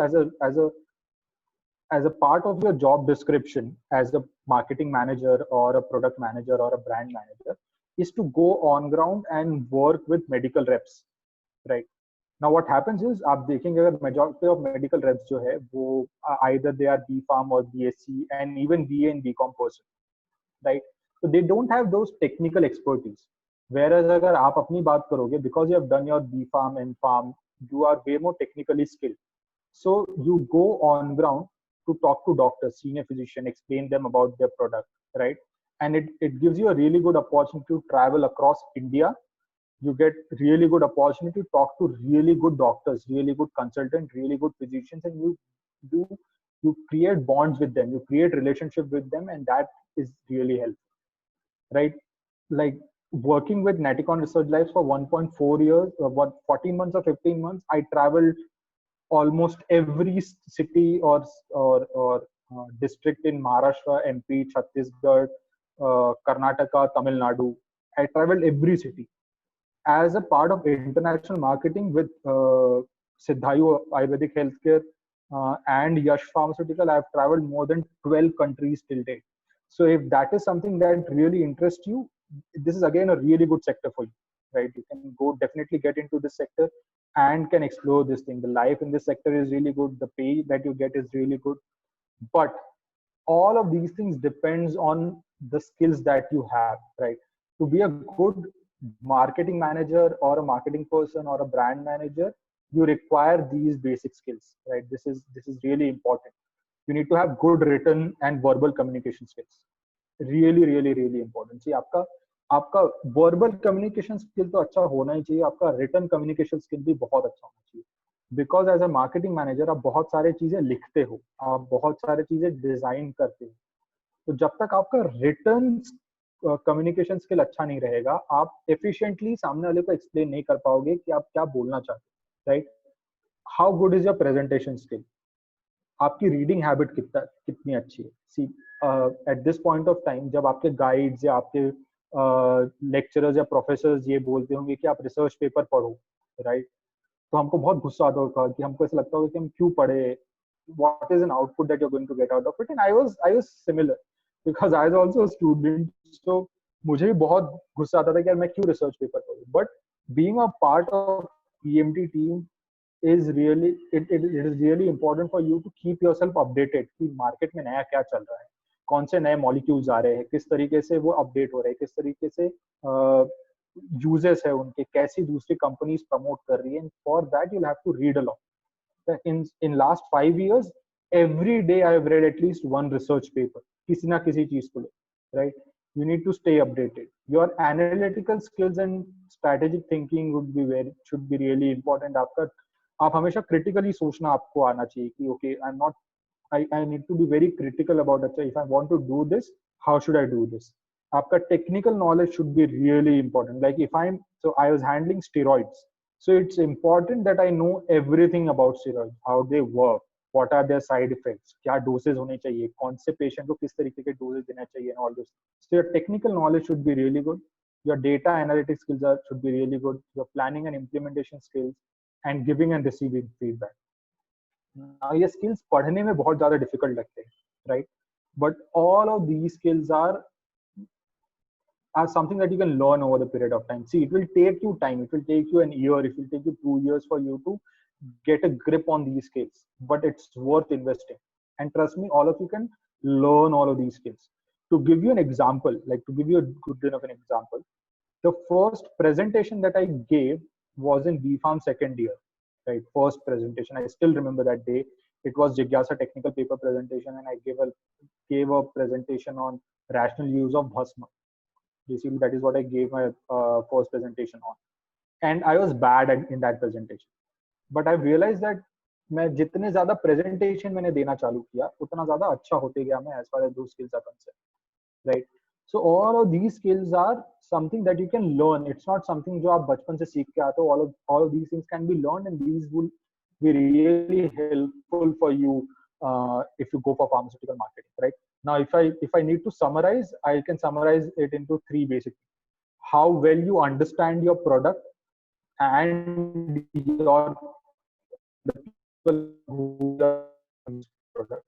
as a part of your job description as a marketing manager or a product manager or a brand manager is to go on ground and work with medical reps, right? Now what happens is, आप देखेंगे अगर majority of medical reps जो है वो either they are B Pharm or BSc and even BA and BCom person, right? So they don't have those technical expertise. Whereas अगर आप अपनी बात करोगे, because you have done your B Pharm and Pharm, you are way more technically skilled. So you go on ground to talk to doctors, senior physician, explain them about their product, right? And it gives you a really good opportunity to travel across India. You get really good opportunity to talk to really good doctors, really good consultants, really good physicians, and do you create bonds with them, you create relationship with them, and that is really helpful, right? Like working with Naticon Research Labs for 1.4 years, what 14 months or 15 months, I traveled almost every city or district in Maharashtra, MP, Chhattisgarh, Karnataka, Tamil Nadu. I traveled every city as a part of international marketing with Siddhayu Ayurvedic Healthcare and Yash Pharmaceutical. I have traveled more than 12 countries till date. So if that is something that really interests you, this is again a really good sector for you, right? You can go definitely get into this sector and can explore this thing. The life in this sector is really good. The pay that you get is really good. But all of these things depends on the skills that you have, right? To be a good marketing manager or a marketing person or a brand manager, you require these basic skills, right? This is really important. You need to have good written and verbal communication skills. Really important. See, आपका verbal communication skill तो अच्छा होना ही चाहिए, आपका written communication skill भी बहुत अच्छा होना चाहिए. Because as a marketing manager आप बहुत सारे चीजें लिखते हो, आप बहुत सारे चीजें डिजाइन करते हो. तो जब तक आपका रिटन कम्युनिकेशन स्किल अच्छा नहीं रहेगा, आप एफिशिएंटली सामने वाले को एक्सप्लेन नहीं कर पाओगे कि आप क्या बोलना चाहते हो, right? How good is your presentation skill? आपकी रीडिंग हैबिट कितनी अच्छी है? See at this point of time जब आपके गाइड्स या आपके लेक्चरर्स या प्रोफेसर्स ये बोलते होंगे कि आप रिसर्च पेपर पढ़ो, राइट? तो हमको बहुत गुस्सा आता होगा कि हमको ऐसा लगता होगा कि हम क्यों पढ़े, what is an output that you're going to get out of it. And I was similar because I was also a student, so मुझे भी बहुत गुस्सा आता था कि यार मैं क्यों रिसर्च पेपर पढूं. But being a part of PMT team is really it is really important for you to keep yourself updated कि मार्केट में नया क्या चल रहा है, कौन से नए मॉलिक्यूल्स आ रहे हैं, किस तरीके से वो अपडेट हो रहे हैं, किस तरीके से यूजर्स है उनके, कैसी दूसरी कंपनीज प्रमोट कर रही है. For that you have to read a lot. in last 5 years every day I have read at least one research paper किसी ना किसी चीज को, right? You need to stay updated. Your analytical skills and strategic thinking should be really important. आप हमेशा critically सोचना आपको आना चाहिए कि okay, I need to be very critical about it. If I want to do this, how should I do this? आपका technical knowledge should be really important. Like I was handling steroids. So it's important that I know everything about steroids, how they work, what are their side effects, क्या doses होने चाहिए, कौन से patient को किस तरीके के doses देना चाहिए, and all this. So your technical knowledge should be really good. Your data analytics skills should be really good. Your planning and implementation skills and giving and receiving feedback. Now ये skills पढ़ने में बहुत ज़्यादा difficult लगते हैं, right? But all of these skills are something that you can learn over the period of time. See, it will take you time. It will take you an year. It will take you 2 years for you to get a grip on these skills. But it's worth investing. And trust me, all of you can learn all of these skills. To give you an example, like to give you a good enough an example, the first presentation that I gave was in BPharm second year, right? First presentation. I still remember that day. It was Jigyasa technical paper presentation, and I gave a presentation on rational use of Bhasma. Basically, that is what I gave my first presentation on. And I was bad in that presentation. But I realized that मैं जितने ज़्यादा presentation मैंने देना चालू किया, उतना ज़्यादा अच्छा होते गया मैं as far as those skills are concerned, right? So all of these skills are something that you can learn. It's not something जो आप बचपन से सीख के आते हो. All of these things can be learned, and these will be really helpful for you if you go for pharmaceutical marketing, right? Now, if I need to summarize, I can summarize it into 3 basic things. How well you understand your product and the people who are product.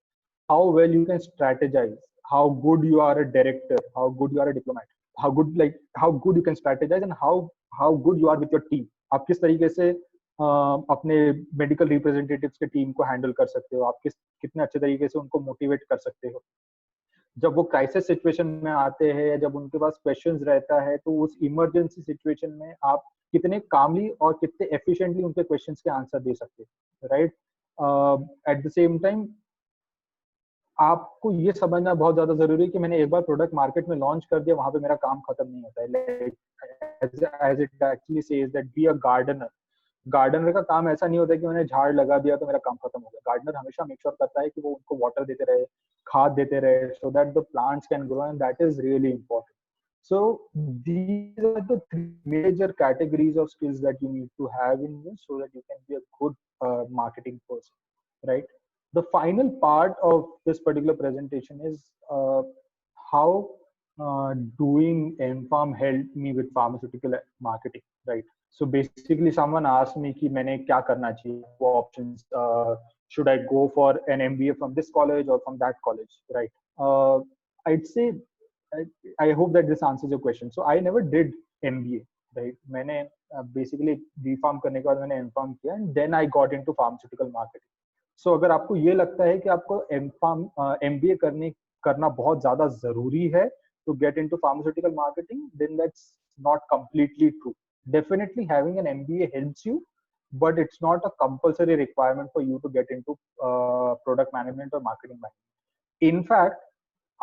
How well you can strategize. How good you are a director. How good you are a diplomat. How good you can strategize, and how good you are with your team. आप किस तरीके से अपने medical representatives के team को handle कर सकते हो, आप कितने अच्छे तरीके से उनको मोटिवेट कर सकते हो। जब वो क्राइसिस सिचुएशन में आते हैं या जब उनके पास क्वेश्चंस रहता है, तो उस इमरजेंसी सिचुएशन में आप कितने कामली और कितने एफिशिएंटली उनके क्वेश्चंस के आंसर दे सकते हो, right. At the same time आपको ये समझना बहुत ज्यादा जरूरी है कि मैंने एक बार प्रोडक्ट मार्केट में लॉन्च कर दिया, वहां पे मेरा काम खत्म नहीं होता है। Like as it actually says that be a gardener. Gardener का काम ऐसा नहीं होता है कि मैंने झाड़ लगा दिया तो मेरा काम खत्म हो गया। गार्डनर हमेशा मेक श्योर करता है कि वो उनको वाटर देते रहे, खाद देते रहे, so that the plants can grow, and that is really important. So these are the three major categories of skills that you need to have in this, so that you can be a good marketing person, right? The final part of this particular presentation is how doing MPharm helped me with pharmaceutical marketing, right? So basically, someone asked me कि मैंने क्या करना चाहिए, वो options, should I go for an MBA from this college or from that college, right? I'd say I hope that this answers your question. So I never did MBA, right? मैंने basically B.Pharm करने के बाद मैंने M.Pharm किया, and then I got into pharmaceutical marketing. So अगर आपको ये लगता है कि आपको M.Pharm MBA करना बहुत ज्यादा जरूरी है to get into pharmaceutical marketing, then that's not completely true. Definitely having an MBA helps you, but it's not a compulsory requirement for you to get into product management or marketing management. In fact,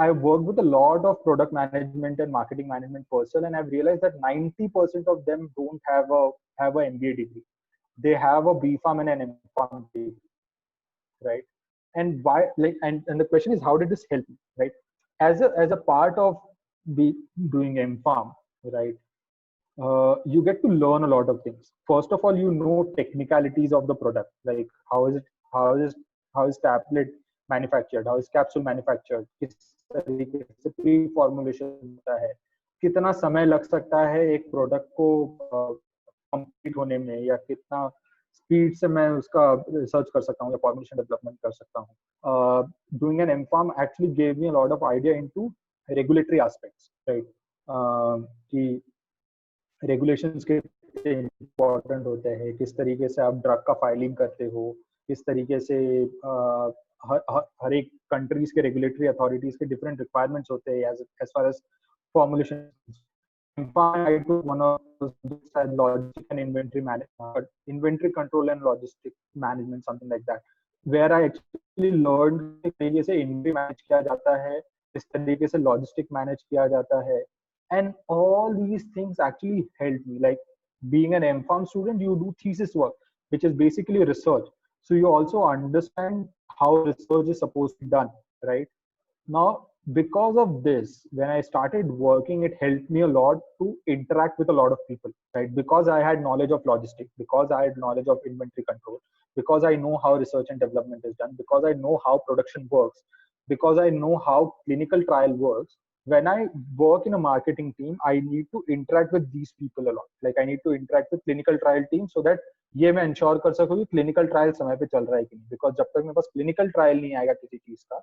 I've worked with a lot of product management and marketing management personnel, and I've realized that 90% of them don't have a MBA degree. They have a B.Pharm and an M.Pharm degree, right? And why? Like, and the question is, how did this help me, right? As a part of doing M.Pharm, right? You get to learn a lot of things. First of all, you know technicalities of the product, like how is tablet manufactured, how is capsule manufactured, किस तरीके से pre formulation होता है, कितना समय लग सकता है एक प्रोडक्ट को कंप्लीट होने में, या कितना स्पीड से मैं उसका रिसर्च कर सकता हूँ या फॉर्मुलेशन डेवलपमेंट कर सकता हूँ. Doing an M.Pharm actually gave me a lot of idea into regulatory aspects, right? कि रेगुलेशंस कितने इम्पोर्टेंट होते हैं, किस तरीके से आप ड्रग का फाइलिंग करते हो, किस तरीके से हर एक कंट्रीज के रेगुलेटरी अथॉरिटीज के डिफरेंट रिक्वायरमेंट्स होते हैं as far as formulation. I took one of those logistic and inventory management, inventory control and logistic management, something like that, where I actually learned किस तरीके से inventory manage किया जाता है, किस तरीके से logistic manage किया जाता है. And all these things actually helped me. Like, being an M.Pharm student, you do thesis work, which is basically research. So you also understand how research is supposed to be done, right? Now, because of this, when I started working, it helped me a lot to interact with a lot of people, right? Because I had knowledge of logistics, because I had knowledge of inventory control, because I know how research and development is done, because I know how production works, because I know how clinical trial works. When I work in a marketing team, I need to interact with these people a lot. Like, I need to interact with clinical trial team so that ये मैं ensure कर सकूँ कि clinical trial समय पे चल रहा है कि नहीं. बिकॉज जब तक मेरे पास क्लिनिकल ट्रायल नहीं आएगा किसी चीज का,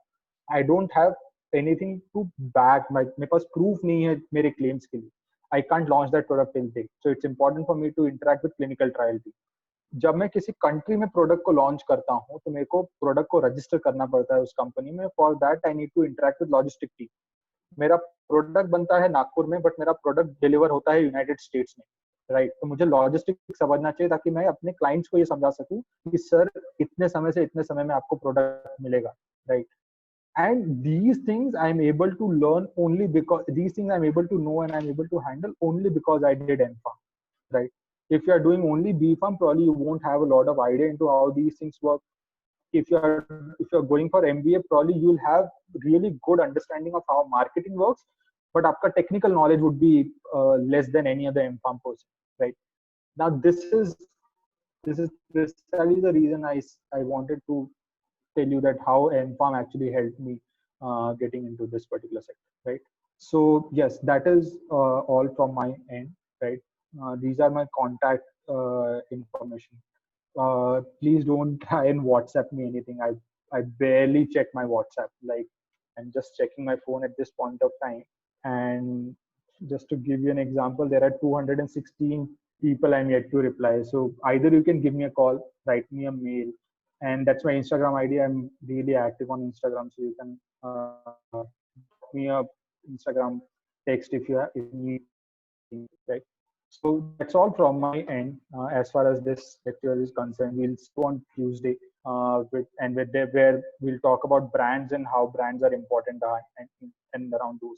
I don't have anything to back, मेरे पास प्रूफ नहीं है मेरे क्लेम्स के लिए. I can't launch that product till date. So it's important for me to interact with clinical trial team. जब मैं किसी कंट्री में प्रोडक्ट को लॉन्च करता हूँ, तो मेरे को प्रोडक्ट को रजिस्टर करना पड़ता है उस कंपनी में. For that I need to interact with logistic team. मेरा प्रोडक्ट बनता है नागपुर में, बट मेरा प्रोडक्ट डिलीवर होता है यूनाइटेड स्टेट्स में, राइट? तो मुझे लॉजिस्टिक समझना चाहिए ताकि मैं अपने क्लाइंट्स को ये समझा सकूं कि सर इतने समय से इतने समय में आपको प्रोडक्ट मिलेगा, right? And these things I'm able to learn only because these things I'm able to know and I'm able to handle only because I did M.Pharm, right? If you are doing only B.Pharm, probably you won't have a lot of idea into how these things work. If you're going for MBA, probably you'll have really good understanding of how marketing works, but आपका technical knowledge would be less than any other M.Pharm person, right? Now this is precisely the reason I wanted to tell you that how M.Pharm actually helped me getting into this particular sector, right? So yes, that is all from my end, right? These are my contact information. Please don't try and WhatsApp me anything. I barely check my WhatsApp. Like, I'm just checking my phone at this point of time. And just to give you an example, there are 216 people I'm yet to reply. So either you can give me a call, write me a mail, and that's my Instagram ID. I'm really active on Instagram, so you can drop me a Instagram text if you need anything, right? So that's all from my end as far as this lecture is concerned. We'll see you on Tuesday where we'll talk about brands and how brands are important and around those.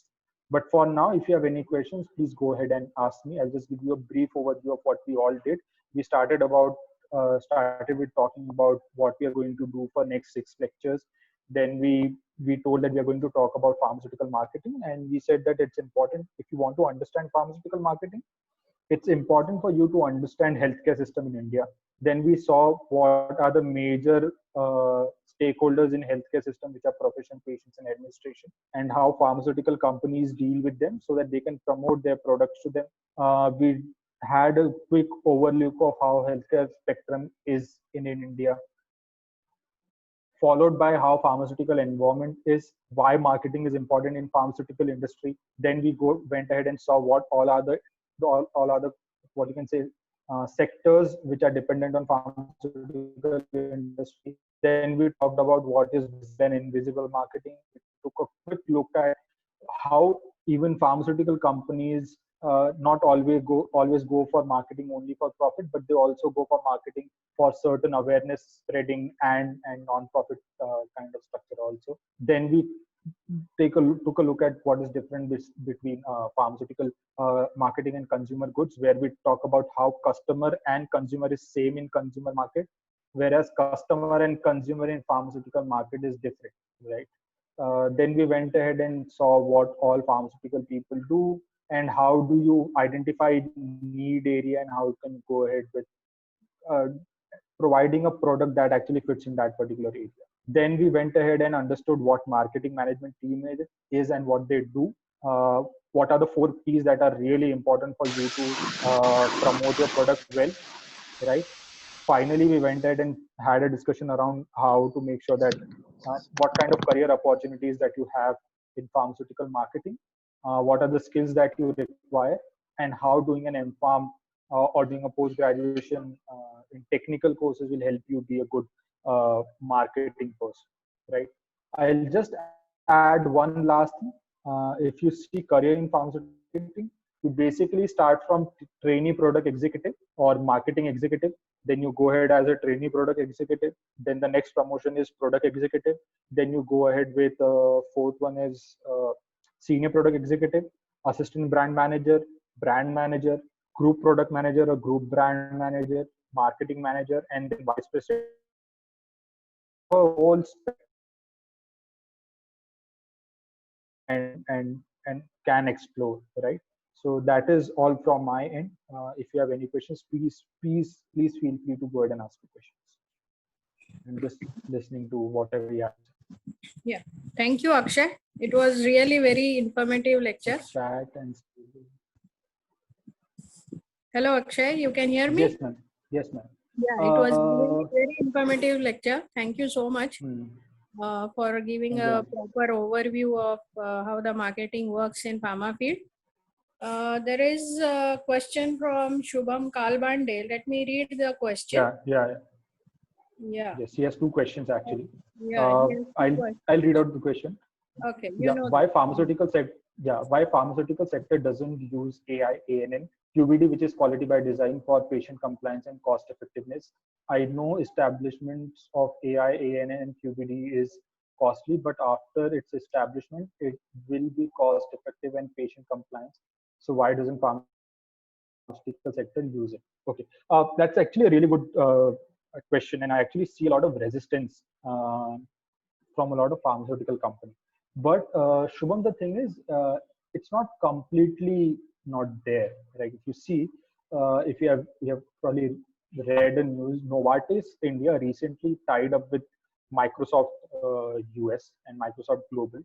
But for now, if you have any questions, please go ahead and ask me. I'll just give you a brief overview of what we all did. We started with talking about what we are going to do for next 6 lectures. Then we told that we are going to talk about pharmaceutical marketing, and we said that it's important if you want to understand pharmaceutical marketing, it's important for you to understand healthcare system in India. Then we saw what are the major stakeholders in healthcare system, which are profession, patients, and administration, and how pharmaceutical companies deal with them so that they can promote their products to them. We had a quick overview of how healthcare spectrum is in India, followed by how pharmaceutical environment is, why marketing is important in pharmaceutical industry. Then we went ahead and saw what all other what you can say sectors which are dependent on pharmaceutical industry. Then we talked about what is visible and invisible marketing. We took a quick look at how even pharmaceutical companies not always go for marketing only for profit, but they also go for marketing for certain awareness spreading and non-profit kind of structure also. Then we took a look at what is different between pharmaceutical marketing and consumer goods, where we talk about how customer and consumer is same in consumer market, whereas customer and consumer in pharmaceutical market is different, right? Then we went ahead and saw what all pharmaceutical people do and how do you identify need area and how you can go ahead with uh, providing a product that actually fits in that particular area. Then we went ahead and understood what marketing management team is and what they do. What are the 4 P's that are really important for you to promote your product well, right? Finally, we went ahead and had a discussion around how to make sure that what kind of career opportunities that you have in pharmaceutical marketing, what are the skills that you require, and how doing an MPharm or doing a post graduation in technical courses will help you be a good marketing person, right? I'll just add one last thing. If you see career in pharmaceutical marketing, you basically start from trainee product executive or marketing executive. Then you go ahead as a trainee product executive. Then the next promotion is product executive. Then you go ahead with fourth one is senior product executive, assistant brand manager, group product manager or group brand manager, marketing manager, and then vice president. A whole and can explore, right? So that is all from my end. If you have any questions, please feel free to go ahead and ask the questions. I'm just listening to whatever you have. Yeah. Thank you, Akshay. It was really very informative lecture. Chat and Hello, Akshay. You can hear me? yes, ma'am. Yes, ma'am. Yeah, it was really very informative lecture. Thank you so much Hmm. for giving a proper overview of how the marketing works in pharma field. There is a question from Shubham Kalbande. Let me read the question. Yeah. Yeah. Yes, he has 2 questions actually. Yeah. He has 2 questions. I'll read out the question. Okay. Why pharmaceutical sector doesn't use AI, ANN, QBD, which is quality by design, for patient compliance and cost effectiveness? I know establishments of AI, ANN, and QBD is costly, but after its establishment, it will be cost effective and patient compliance. So why doesn't pharmaceutical sector use it? Okay, that's actually a really good question, and I actually see a lot of resistance from a lot of pharmaceutical companies. But Shubham, the thing is, it's not completely not there. Like if you see, if you have probably read in news, Novartis India recently tied up with Microsoft US and Microsoft Global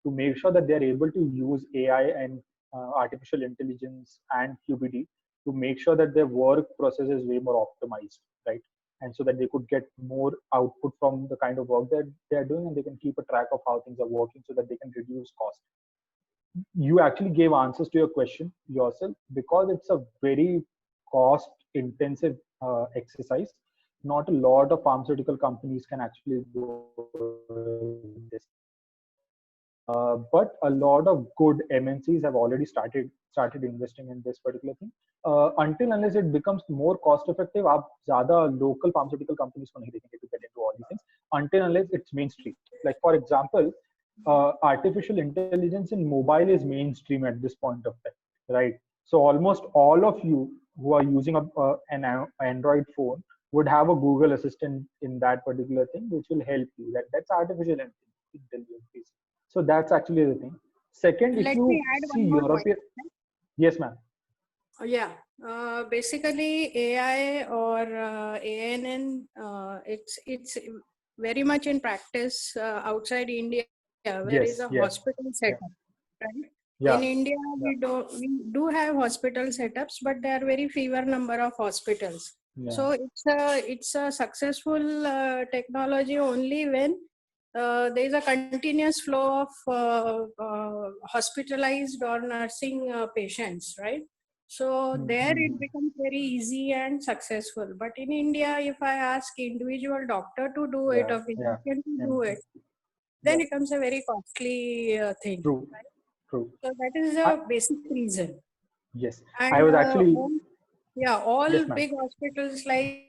to make sure that they're able to use AI and artificial intelligence and QBD to make sure that their work process is way more optimized, right? And so that they could get more output from the kind of work that they're doing, and they can keep a track of how things are working so that they can reduce cost. You actually gave answers to your question yourself, because it's a very cost intensive exercise. Not a lot of pharmaceutical companies can actually go this. But a lot of good MNCs have already started investing in this particular thing. Until unless it becomes more cost effective, आप ज़्यादा local pharmaceutical companies को नहीं देखेंगे to get into all these things. Until unless it's mainstream. Like for example, artificial intelligence in mobile is mainstream at this point of time, right? So almost all of you who are using an Android phone would have a Google Assistant in that particular thing, which will help you. That's artificial intelligence. So that's actually the thing. Second, if Let you me add see one more European, point. yes, ma'am. Yeah, basically AI or ANN, it's very much in practice outside India, where there is a hospital setup, right? Yeah. In India, we do have hospital setups, but there are very fewer number of hospitals. Yeah. So it's a successful technology only when there is a continuous flow of hospitalized or nursing patients, right? So there it becomes very easy and successful. But in India, if I ask individual doctor to do it or physician to do it, then it becomes a very costly thing. True. Right? True. So that is the basic reason. Yes. And I was actually. all yes, big hospitals like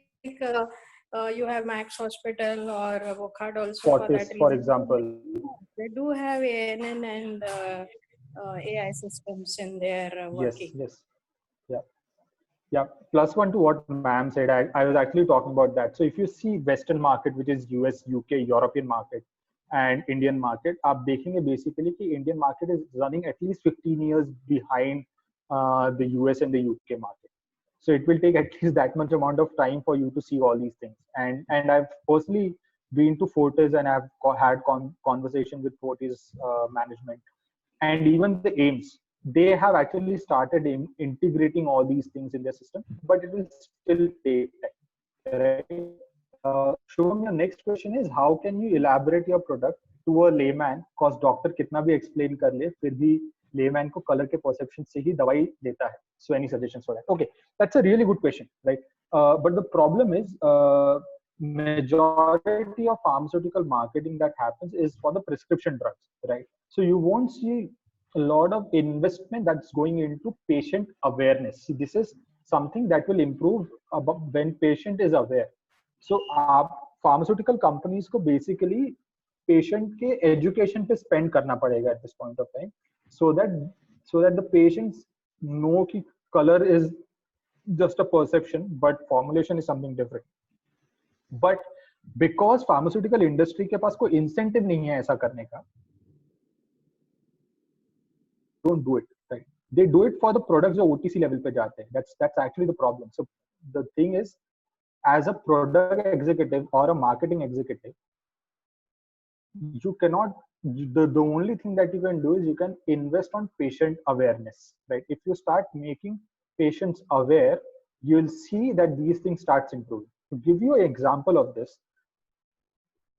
you have Max Hospital or Wokhad also Fortis, for example. They do have ANN and AI systems in their working. Yes. Yeah. Plus one to what ma'am said, I was actually talking about that. So if you see Western market, which is US, UK, European market, and Indian market, आप देखेंगे basically कि Indian market is running at least 15 years behind the US and the UK market. So it will take at least that much amount of time for you to see all these things. And I've personally been to Fortis and I've had conversation with Fortis management, and even the AIMS. They have actually started integrating all these things in their system, but it will still take time, right? Shubham, your next question is how can you elaborate your product to a layman? Cause doctor कितना भी explain कर ले, फिर भी layman को color के perception से ही दवाई देता है. So any suggestions for that? Okay, that's a really good question, right? But the problem is majority of pharmaceutical marketing that happens is for the prescription drugs, right? So you won't see a lot of investment that's going into patient awareness. See, this is something that will improve when patient is aware. So pharmaceutical companies को basically patient के education पे spend करना पड़ेगा at this point of time, so that the patients know कि color is just a perception, but formulation is something different. But because pharmaceutical industry के पास कोई incentive नहीं है ऐसा करने का, don't do it, right? They do it for the products जो OTC level पे जाते हैं. That's actually the problem. So the thing is, as a product executive or a marketing executive, you cannot. The only thing that you can do is you can invest on patient awareness, right? If you start making patients aware, you will see that these things starts improving. To give you an example of this,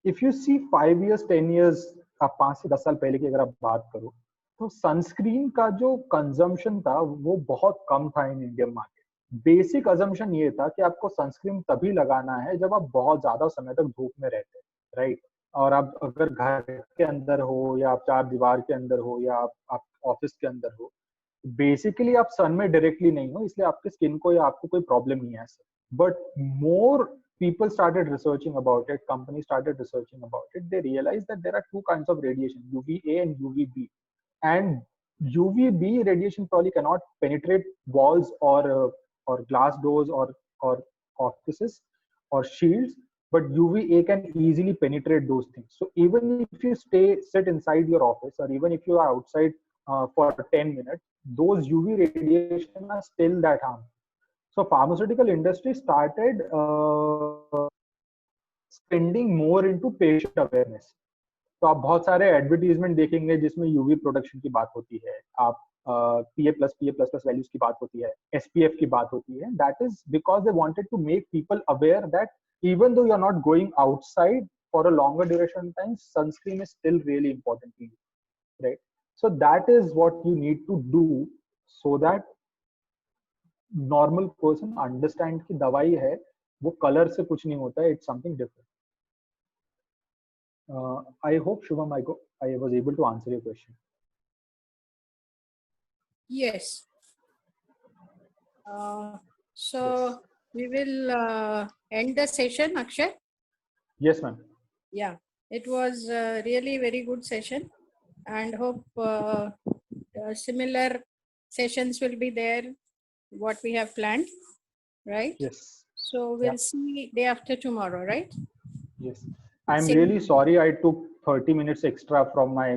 if you see 5 years, 10 years, आप 5 से 10 साल पहले की अगर आप बात करो, तो सनस्क्रीन का जो कंजम्पशन था वो बहुत कम था in Indian market. Basic assumption ये था कि आपको सनस्क्रीन तभी लगाना है जब आप बहुत ज्यादा समय तक धूप में रहते हैं, राइट? और आप अगर घर के अंदर हो या आप चार दीवार के अंदर हो या आप ऑफिस के अंदर हो, बेसिकली आप सन में डायरेक्टली नहीं हो, इसलिए आपके स्किन को या आपको कोई प्रॉब्लम नहीं है. But more people started researching about it, companies started researching about it, they realized that there are two kinds of radiation, UVA and UVB. And UVB radiation probably cannot penetrate walls or glass doors or offices or shields, but UVA can easily penetrate those things. So even if you sit inside your office, or even if you are outside for 10 minutes, those UV radiation are still that harmful. So pharmaceutical industry started spending more into patient awareness. तो आप बहुत सारे advertisement देखेंगे जिसमें UV production की बात होती है, आप PA++ वैल्यूज की बात होती है, SPF की बात होती है. That is because they wanted to make people aware that even though you're not going outside for a longer duration of time, sunscreen is still really important to you, right? So that is what you need to do so that normal person understand कि दवाई है, वो colour से कुछ नहीं होता है, it's something different. I hope Shubham, I was able to answer your question. Yes. So Yes. we will end the session, Akshay. Yes, ma'am. Yeah, it was really very good session, and hope similar sessions will be there, what we have planned, right? Yes. So we'll see day after tomorrow, right? Yes. I'm Same. really sorry I took 30 minutes extra from my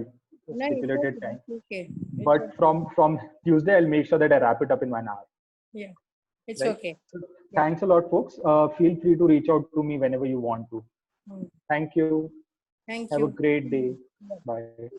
No, stipulated it's time. okay. It's But okay. from Tuesday, I'll make sure that I wrap it up in 1 hour. Yeah, it's Right? okay. So thanks a lot, folks. Feel free to reach out to me whenever you want to. Mm. Thank you. Thank Have you. a great day. Bye.